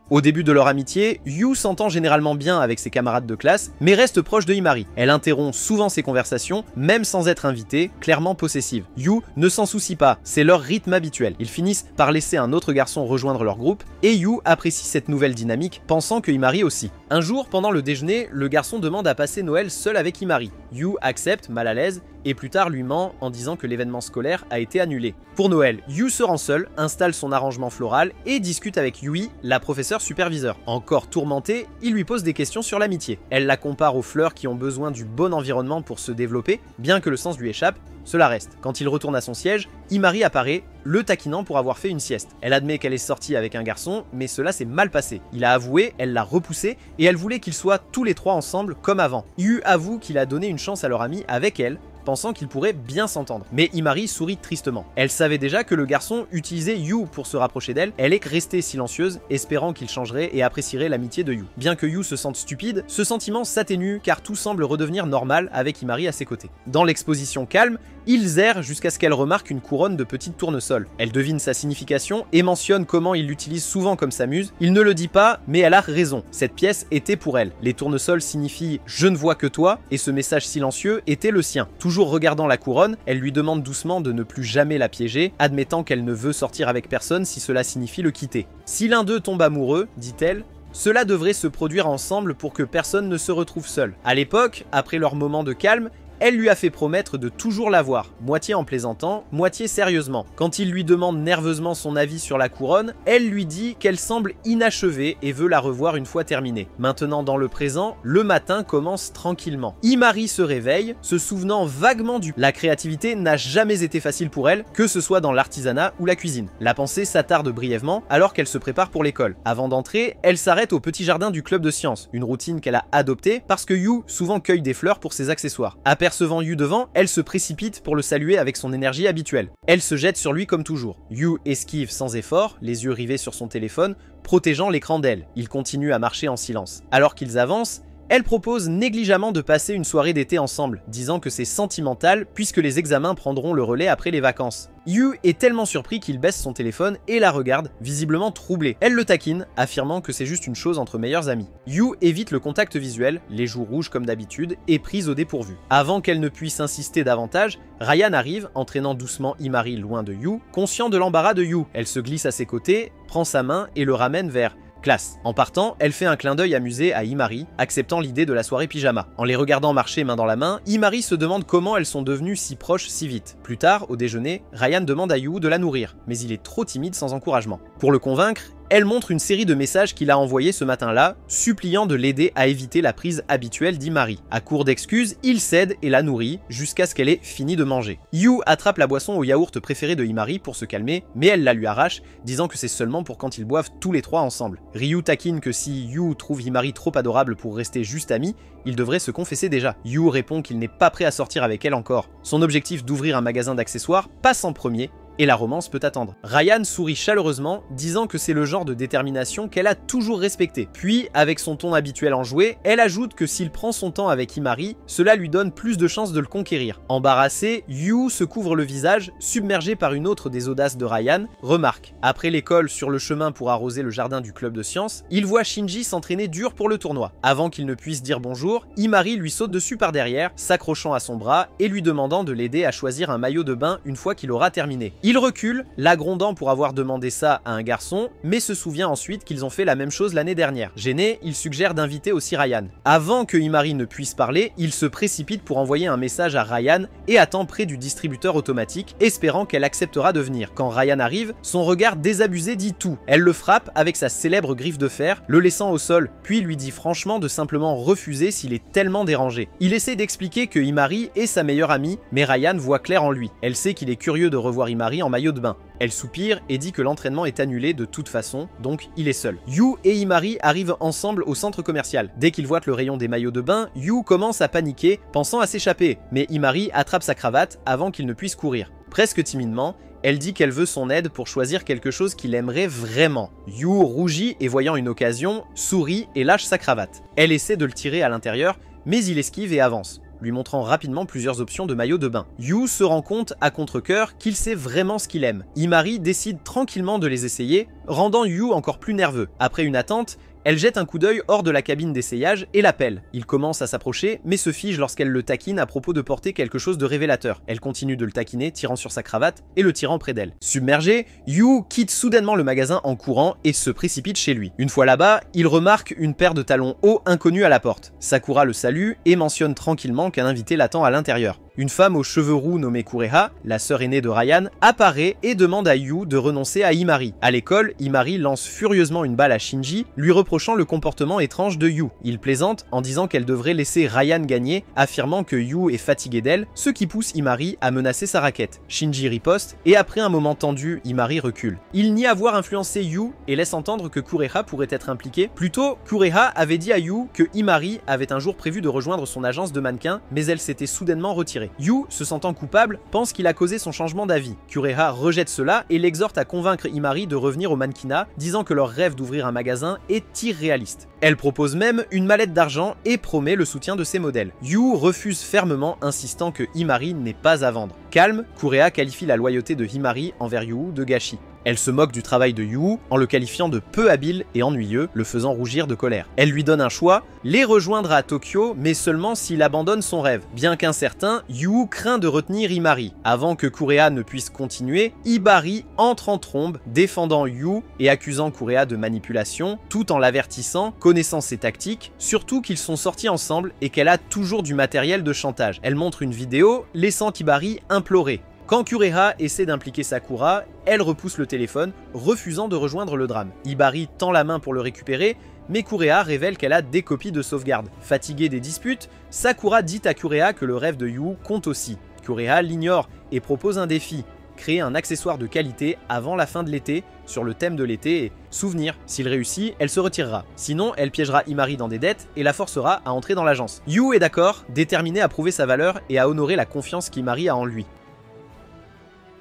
Au début de leur amitié, Yu s'entend généralement bien avec ses camarades de classe, mais reste proche de Himari. Elle interrompt souvent ses conversations, même sans être invitée, clairement possessive. Yu ne s'en soucie pas, c'est leur rythme habituel. Ils finissent par laisser un autre garçon rejoindre leur groupe, et Yu apprécie cette nouvelle dynamique, pensant que Himari aussi. Un jour, pendant le déjeuner, le garçon demande à passer Noël seul avec Himari. Yu accepte, mal à l'aise, et plus tard lui ment en disant que l'événement scolaire a été annulé. Pour Noël, Yu se rend seul, installe son arrangement floral et discute avec Yui, la professeure superviseur. Encore tourmentée, il lui pose des questions sur l'amitié. Elle la compare aux fleurs qui ont besoin du bon environnement pour se développer, bien que le sens lui échappe, cela reste. Quand il retourne à son siège, Himari apparaît, le taquinant pour avoir fait une sieste. Elle admet qu'elle est sortie avec un garçon, mais cela s'est mal passé. Il a avoué, elle l'a repoussé, et elle voulait qu'ils soient tous les trois ensemble comme avant. Yu avoue qu'il a donné une chance à leur ami avec elle, pensant qu'ils pourraient bien s'entendre. Mais Himari sourit tristement. Elle savait déjà que le garçon utilisait Yu pour se rapprocher d'elle, elle est restée silencieuse, espérant qu'il changerait et apprécierait l'amitié de Yu. Bien que Yu se sente stupide, ce sentiment s'atténue car tout semble redevenir normal avec Himari à ses côtés. Dans l'exposition calme, ils errent jusqu'à ce qu'elle remarque une couronne de petites tournesols. Elle devine sa signification et mentionne comment il l'utilise souvent comme sa muse. Il ne le dit pas, mais elle a raison. Cette pièce était pour elle. Les tournesols signifient « je ne vois que toi » et ce message silencieux était le sien. Toujours regardant la couronne, elle lui demande doucement de ne plus jamais la piéger, admettant qu'elle ne veut sortir avec personne si cela signifie le quitter. Si l'un d'eux tombe amoureux, dit-elle, cela devrait se produire ensemble pour que personne ne se retrouve seul. À l'époque, après leur moment de calme, elle lui a fait promettre de toujours la voir, moitié en plaisantant, moitié sérieusement. Quand il lui demande nerveusement son avis sur la couronne, elle lui dit qu'elle semble inachevée et veut la revoir une fois terminée. Maintenant dans le présent, le matin commence tranquillement. Himari se réveille, se souvenant vaguement du... La créativité n'a jamais été facile pour elle, que ce soit dans l'artisanat ou la cuisine. La pensée s'attarde brièvement alors qu'elle se prépare pour l'école. Avant d'entrer, elle s'arrête au petit jardin du club de sciences, une routine qu'elle a adoptée parce que Yu souvent cueille des fleurs pour ses accessoires. Apercevant Yu devant, elle se précipite pour le saluer avec son énergie habituelle. Elle se jette sur lui comme toujours. Yu esquive sans effort, les yeux rivés sur son téléphone, protégeant l'écran d'elle. Il continue à marcher en silence. Alors qu'ils avancent, elle propose négligemment de passer une soirée d'été ensemble, disant que c'est sentimental puisque les examens prendront le relais après les vacances. Yu est tellement surpris qu'il baisse son téléphone et la regarde, visiblement troublée. Elle le taquine, affirmant que c'est juste une chose entre meilleurs amis. Yu évite le contact visuel, les joues rouges comme d'habitude, et prise au dépourvu. Avant qu'elle ne puisse insister davantage, Ryan arrive, entraînant doucement Himari loin de Yu, conscient de l'embarras de Yu. Elle se glisse à ses côtés, prend sa main et le ramène vers classe. En partant, elle fait un clin d'œil amusé à Himari, acceptant l'idée de la soirée pyjama. En les regardant marcher main dans la main, Himari se demande comment elles sont devenues si proches si vite. Plus tard, au déjeuner, Ryan demande à Yu de la nourrir, mais il est trop timide sans encouragement. Pour le convaincre, elle montre une série de messages qu'il a envoyés ce matin-là, suppliant de l'aider à éviter la prise habituelle d'Himari. À court d'excuses, il cède et la nourrit, jusqu'à ce qu'elle ait fini de manger. Yu attrape la boisson au yaourt préférée de Himari pour se calmer, mais elle la lui arrache, disant que c'est seulement pour quand ils boivent tous les trois ensemble. Ryu taquine que si Yu trouve Himari trop adorable pour rester juste amis, il devrait se confesser déjà. Yu répond qu'il n'est pas prêt à sortir avec elle encore. Son objectif d'ouvrir un magasin d'accessoires passe en premier, et la romance peut attendre. Ryan sourit chaleureusement, disant que c'est le genre de détermination qu'elle a toujours respecté. Puis, avec son ton habituel enjoué, elle ajoute que s'il prend son temps avec Himari, cela lui donne plus de chances de le conquérir. Embarrassé, Yu se couvre le visage, submergé par une autre des audaces de Ryan, remarque. Après l'école, sur le chemin pour arroser le jardin du club de sciences, il voit Shinji s'entraîner dur pour le tournoi. Avant qu'il ne puisse dire bonjour, Himari lui saute dessus par derrière, s'accrochant à son bras et lui demandant de l'aider à choisir un maillot de bain une fois qu'il aura terminé. Il recule, la grondant pour avoir demandé ça à un garçon, mais se souvient ensuite qu'ils ont fait la même chose l'année dernière. Gêné, il suggère d'inviter aussi Ryan. Avant que Himari ne puisse parler, il se précipite pour envoyer un message à Ryan et attend près du distributeur automatique, espérant qu'elle acceptera de venir. Quand Ryan arrive, son regard désabusé dit tout. Elle le frappe avec sa célèbre griffe de fer, le laissant au sol, puis lui dit franchement de simplement refuser s'il est tellement dérangé. Il essaie d'expliquer que Himari est sa meilleure amie, mais Ryan voit clair en lui. Elle sait qu'il est curieux de revoir Himari en maillot de bain. Elle soupire et dit que l'entraînement est annulé de toute façon, donc il est seul. Yu et Himari arrivent ensemble au centre commercial. Dès qu'ils voient le rayon des maillots de bain, Yu commence à paniquer, pensant à s'échapper, mais Himari attrape sa cravate avant qu'il ne puisse courir. Presque timidement, elle dit qu'elle veut son aide pour choisir quelque chose qu'il aimerait vraiment. Yu rougit et voyant une occasion, sourit et lâche sa cravate. Elle essaie de le tirer à l'intérieur, mais il esquive et avance, lui montrant rapidement plusieurs options de maillot de bain. Yu se rend compte à contre-cœur qu'il sait vraiment ce qu'il aime. Himari décide tranquillement de les essayer, rendant Yu encore plus nerveux. Après une attente, elle jette un coup d'œil hors de la cabine d'essayage et l'appelle. Il commence à s'approcher, mais se fige lorsqu'elle le taquine à propos de porter quelque chose de révélateur. Elle continue de le taquiner, tirant sur sa cravate et le tirant près d'elle. Submergé, Yu quitte soudainement le magasin en courant et se précipite chez lui. Une fois là-bas, il remarque une paire de talons hauts inconnus à la porte. Sakura le salue et mentionne tranquillement qu'un invité l'attend à l'intérieur. Une femme aux cheveux roux nommée Kureha, la sœur aînée de Ryan, apparaît et demande à Yu de renoncer à Himari. À l'école, Himari lance furieusement une balle à Shinji, lui reprochant le comportement étrange de Yu. Il plaisante en disant qu'elle devrait laisser Ryan gagner, affirmant que Yu est fatigué d'elle, ce qui pousse Himari à menacer sa raquette. Shinji riposte et après un moment tendu, Himari recule. Il nie avoir influencé Yu et laisse entendre que Kureha pourrait être impliquée. Plutôt, Kureha avait dit à Yu que Himari avait un jour prévu de rejoindre son agence de mannequins, mais elle s'était soudainement retirée. Yu, se sentant coupable, pense qu'il a causé son changement d'avis. Kureha rejette cela et l'exhorte à convaincre Himari de revenir au mannequinat, disant que leur rêve d'ouvrir un magasin est irréaliste. Elle propose même une mallette d'argent et promet le soutien de ses modèles. Yu refuse fermement, insistant que Himari n'est pas à vendre. Calme, Kureha qualifie la loyauté de Himari envers Yu de gâchis. Elle se moque du travail de Yu en le qualifiant de peu habile et ennuyeux, le faisant rougir de colère. Elle lui donne un choix, les rejoindre à Tokyo, mais seulement s'il abandonne son rêve. Bien qu'incertain, Yu craint de retenir Himari. Avant que Kureha ne puisse continuer, Hibari entre en trombe, défendant Yu et accusant Kureha de manipulation, tout en l'avertissant, connaissant ses tactiques, surtout qu'ils sont sortis ensemble et qu'elle a toujours du matériel de chantage. Elle montre une vidéo, laissant Hibari implorer. Quand Kureha essaie d'impliquer Sakura, elle repousse le téléphone, refusant de rejoindre le drame. Hibari tend la main pour le récupérer, mais Kureha révèle qu'elle a des copies de sauvegarde. Fatiguée des disputes, Sakura dit à Kureha que le rêve de Yu compte aussi. Kureha l'ignore et propose un défi, créer un accessoire de qualité avant la fin de l'été, sur le thème de l'été et souvenir. S'il réussit, elle se retirera. Sinon, elle piégera Himari dans des dettes et la forcera à entrer dans l'agence. Yu est d'accord, déterminé à prouver sa valeur et à honorer la confiance qu'Himari a en lui.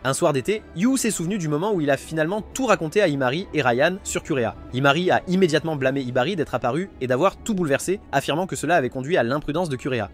Un soir d'été, Yu s'est souvenu du moment où il a finalement tout raconté à Himari et Ryan sur Kureha. Himari a immédiatement blâmé Hibari d'être apparu et d'avoir tout bouleversé, affirmant que cela avait conduit à l'imprudence de Kureha.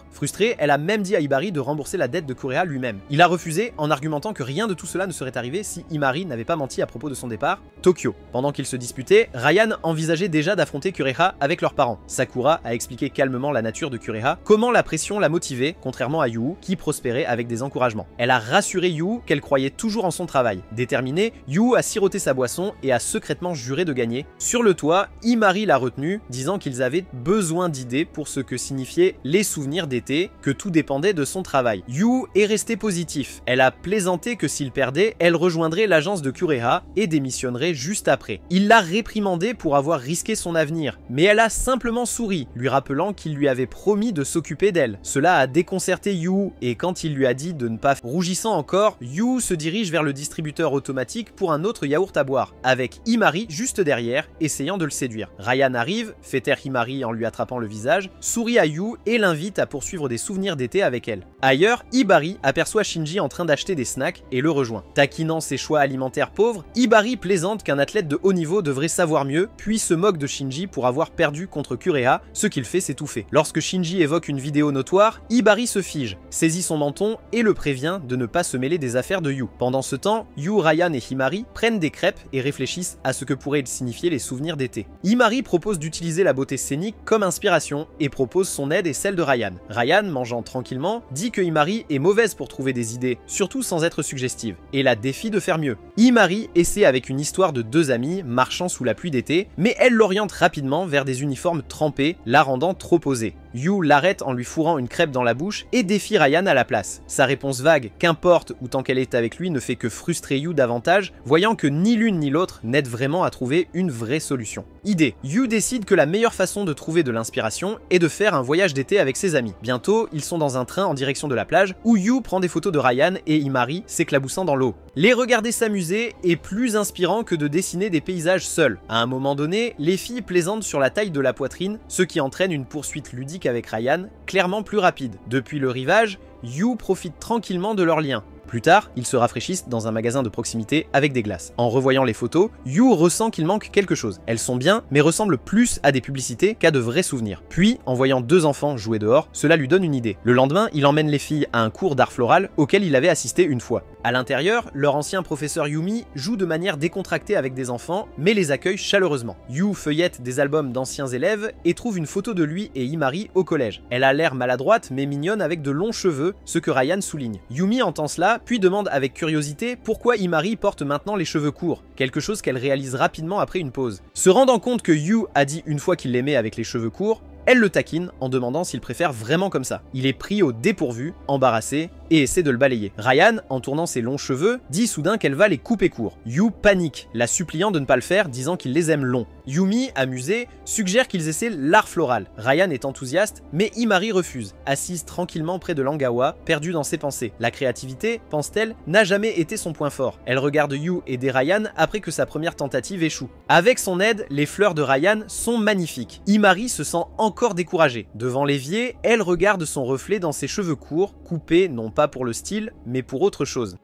Frustrée, elle a même dit à Hibari de rembourser la dette de Kureha lui-même. Il a refusé en argumentant que rien de tout cela ne serait arrivé si Himari n'avait pas menti à propos de son départ. Tokyo. Pendant qu'ils se disputaient, Ryan envisageait déjà d'affronter Kureha avec leurs parents. Sakura a expliqué calmement la nature de Kureha, comment la pression l'a motivé, contrairement à Yu, qui prospérait avec des encouragements. Elle a rassuré Yu qu'elle croyait toujours en son travail. Déterminée, Yu a siroté sa boisson et a secrètement juré de gagner. Sur le toit, Himari l'a retenu, disant qu'ils avaient besoin d'idées pour ce que signifiaient les souvenirs d'été, que tout dépendait de son travail. Yu est resté positif. Elle a plaisanté que s'il perdait, elle rejoindrait l'agence de Kureha et démissionnerait juste après. Il l'a réprimandée pour avoir risqué son avenir, mais elle a simplement souri, lui rappelant qu'il lui avait promis de s'occuper d'elle. Cela a déconcerté Yu, et quand il lui a dit de ne pas rougissant encore, Yu se dirige vers le distributeur automatique pour un autre yaourt à boire, avec Himari juste derrière, essayant de le séduire. Ryan arrive, fait taire Himari en lui attrapant le visage, sourit à Yu et l'invite à poursuivre des souvenirs d'été avec elle. Ailleurs, Hibari aperçoit Shinji en train d'acheter des snacks et le rejoint. Taquinant ses choix alimentaires pauvres, Hibari plaisante qu'un athlète de haut niveau devrait savoir mieux, puis se moque de Shinji pour avoir perdu contre Kureha, ce qu'il fait s'étouffer. Lorsque Shinji évoque une vidéo notoire, Hibari se fige, saisit son menton et le prévient de ne pas se mêler des affaires de Yu. Pendant ce temps, Yu, Ryan et Himari prennent des crêpes et réfléchissent à ce que pourraient signifier les souvenirs d'été. Himari propose d'utiliser la beauté scénique comme inspiration et propose son aide et celle de Ryan. Ryan, mangeant tranquillement, dit que Himari est mauvaise pour trouver des idées, surtout sans être suggestive, et la défie de faire mieux. Himari essaie avec une histoire de deux amis marchant sous la pluie d'été, mais elle l'oriente rapidement vers des uniformes trempés, la rendant trop osée. Yu l'arrête en lui fourrant une crêpe dans la bouche et défie Ryan à la place. Sa réponse vague, qu'importe ou tant qu'elle est avec lui, ne fait que frustrer Yu davantage, voyant que ni l'une ni l'autre n'aide vraiment à trouver une vraie solution. Idée, Yu décide que la meilleure façon de trouver de l'inspiration est de faire un voyage d'été avec ses amis. Bientôt, ils sont dans un train en direction de la plage où Yu prend des photos de Ryan et Himari s'éclaboussant dans l'eau. Les regarder s'amuser est plus inspirant que de dessiner des paysages seuls. À un moment donné, les filles plaisantent sur la taille de la poitrine, ce qui entraîne une poursuite ludique avec Ryan, clairement plus rapide. Depuis le rivage, Yu profite tranquillement de leur lien. Plus tard, ils se rafraîchissent dans un magasin de proximité avec des glaces. En revoyant les photos, Yu ressent qu'il manque quelque chose. Elles sont bien, mais ressemblent plus à des publicités qu'à de vrais souvenirs. Puis, en voyant deux enfants jouer dehors, cela lui donne une idée. Le lendemain, il emmène les filles à un cours d'art floral auquel il avait assisté une fois. À l'intérieur, leur ancien professeur Yumi joue de manière décontractée avec des enfants, mais les accueille chaleureusement. Yu feuillette des albums d'anciens élèves et trouve une photo de lui et Himari au collège. Elle a l'air maladroite mais mignonne avec de longs cheveux, ce que Ryan souligne. Yumi entend cela, puis demande avec curiosité pourquoi Himari porte maintenant les cheveux courts, quelque chose qu'elle réalise rapidement après une pause. Se rendant compte que Yu a dit une fois qu'il l'aimait avec les cheveux courts, elle le taquine en demandant s'il préfère vraiment comme ça. Il est pris au dépourvu, embarrassé, et essaie de le balayer. Ryan, en tournant ses longs cheveux, dit soudain qu'elle va les couper courts. Yu panique, la suppliant de ne pas le faire, disant qu'il les aime longs. Yumi, amusé, suggère qu'ils essaient l'art floral. Ryan est enthousiaste, mais Himari refuse, assise tranquillement près de Langawa, perdue dans ses pensées. La créativité, pense-t-elle, n'a jamais été son point fort. Elle regarde Yu aider Ryan après que sa première tentative échoue. Avec son aide, les fleurs de Ryan sont magnifiques. Himari se sent encore découragée. Devant l'évier, elle regarde son reflet dans ses cheveux courts, coupés non pas pour le style, mais pour autre chose.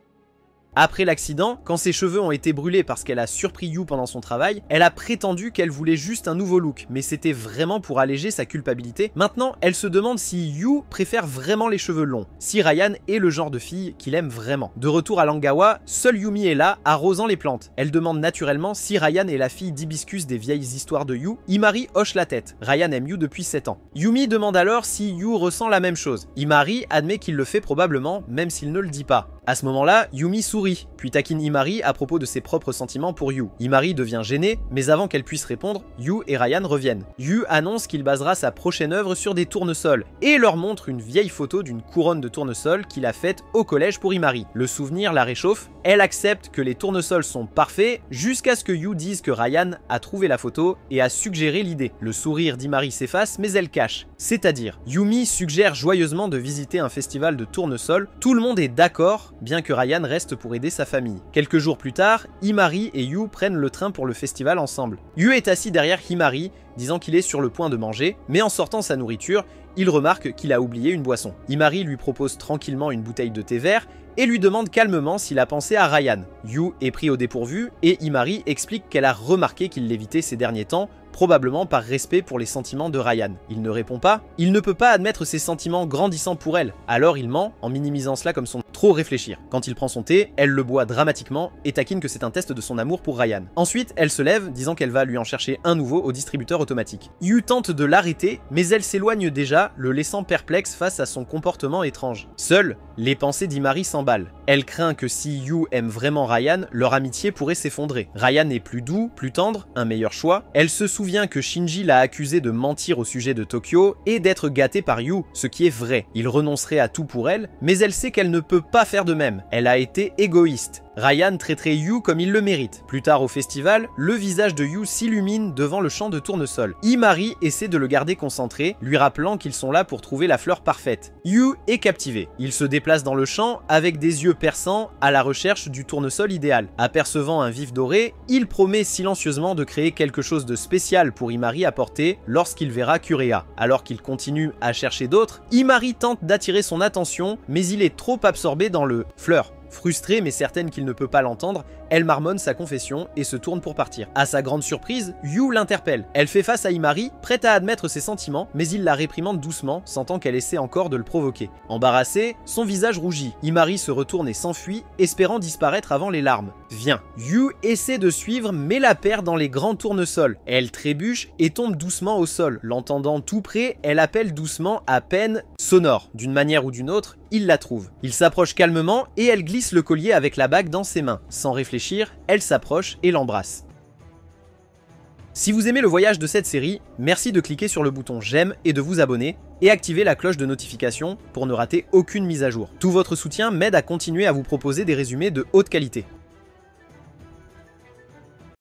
Après l'accident, quand ses cheveux ont été brûlés parce qu'elle a surpris Yu pendant son travail, elle a prétendu qu'elle voulait juste un nouveau look, mais c'était vraiment pour alléger sa culpabilité. Maintenant, elle se demande si Yu préfère vraiment les cheveux longs, si Ryan est le genre de fille qu'il aime vraiment. De retour à Langawa, seule Yumi est là, arrosant les plantes. Elle demande naturellement si Ryan est la fille d'Hibiscus des vieilles histoires de Yu. Himari hoche la tête. Ryan aime Yu depuis 7 ans. Yumi demande alors si Yu ressent la même chose. Himari admet qu'il le fait probablement, même s'il ne le dit pas. À ce moment-là, Yumi sourit, puis taquine Himari à propos de ses propres sentiments pour Yu. Himari devient gênée, mais avant qu'elle puisse répondre, Yu et Ryan reviennent. Yu annonce qu'il basera sa prochaine œuvre sur des tournesols, et leur montre une vieille photo d'une couronne de tournesols qu'il a faite au collège pour Himari. Le souvenir la réchauffe, elle accepte que les tournesols sont parfaits, jusqu'à ce que Yu dise que Ryan a trouvé la photo et a suggéré l'idée. Le sourire d'Himari s'efface, mais elle cache. C'est-à-dire, Yumi suggère joyeusement de visiter un festival de tournesols, tout le monde est d'accord, bien que Ryan reste pour aider sa famille. Quelques jours plus tard, Himari et Yu prennent le train pour le festival ensemble. Yu est assis derrière Himari, disant qu'il est sur le point de manger, mais en sortant sa nourriture, il remarque qu'il a oublié une boisson. Himari lui propose tranquillement une bouteille de thé vert et lui demande calmement s'il a pensé à Ryan. Yu est pris au dépourvu et Himari explique qu'elle a remarqué qu'il l'évitait ces derniers temps, probablement par respect pour les sentiments de Ryan. Il ne répond pas, il ne peut pas admettre ses sentiments grandissant pour elle, alors il ment en minimisant cela comme son trop réfléchir. Quand il prend son thé, elle le boit dramatiquement et taquine que c'est un test de son amour pour Ryan. Ensuite, elle se lève, disant qu'elle va lui en chercher un nouveau au distributeur automatique. Yu tente de l'arrêter, mais elle s'éloigne déjà, le laissant perplexe face à son comportement étrange. Seule, les pensées d'Imari s'emballent. Elle craint que si Yu aime vraiment Ryan, leur amitié pourrait s'effondrer. Ryan est plus doux, plus tendre, un meilleur choix. Elle se souvient que Shinji l'a accusé de mentir au sujet de Tokyo et d'être gâté par Yu, ce qui est vrai. Il renoncerait à tout pour elle, mais elle sait qu'elle ne peut pas faire de même. Elle a été égoïste. Ryan traiterait Yu comme il le mérite. Plus tard au festival, le visage de Yu s'illumine devant le champ de tournesol. Imari essaie de le garder concentré, lui rappelant qu'ils sont là pour trouver la fleur parfaite. Yu est captivé. Il se déplace dans le champ avec des yeux perçants à la recherche du tournesol idéal. Apercevant un vif doré, il promet silencieusement de créer quelque chose de spécial pour Imari à porter lorsqu'il verra Kureha. Alors qu'il continue à chercher d'autres, Imari tente d'attirer son attention, mais il est trop absorbé dans le fleur. Frustrée mais certaine qu'il ne peut pas l'entendre, elle marmonne sa confession et se tourne pour partir. À sa grande surprise, Yu l'interpelle. Elle fait face à Imari, prête à admettre ses sentiments, mais il la réprimande doucement, sentant qu'elle essaie encore de le provoquer. Embarrassée, son visage rougit. Imari se retourne et s'enfuit, espérant disparaître avant les larmes. Viens. Yu essaie de suivre, mais la perd dans les grands tournesols. Elle trébuche et tombe doucement au sol. L'entendant tout près, elle appelle doucement à peine sonore. D'une manière ou d'une autre, il la trouve. Il s'approche calmement et elle glisse le collier avec la bague dans ses mains. Sans réfléchir, elle s'approche et l'embrasse. Si vous aimez le voyage de cette série, merci de cliquer sur le bouton j'aime et de vous abonner et activer la cloche de notification pour ne rater aucune mise à jour. Tout votre soutien m'aide à continuer à vous proposer des résumés de haute qualité.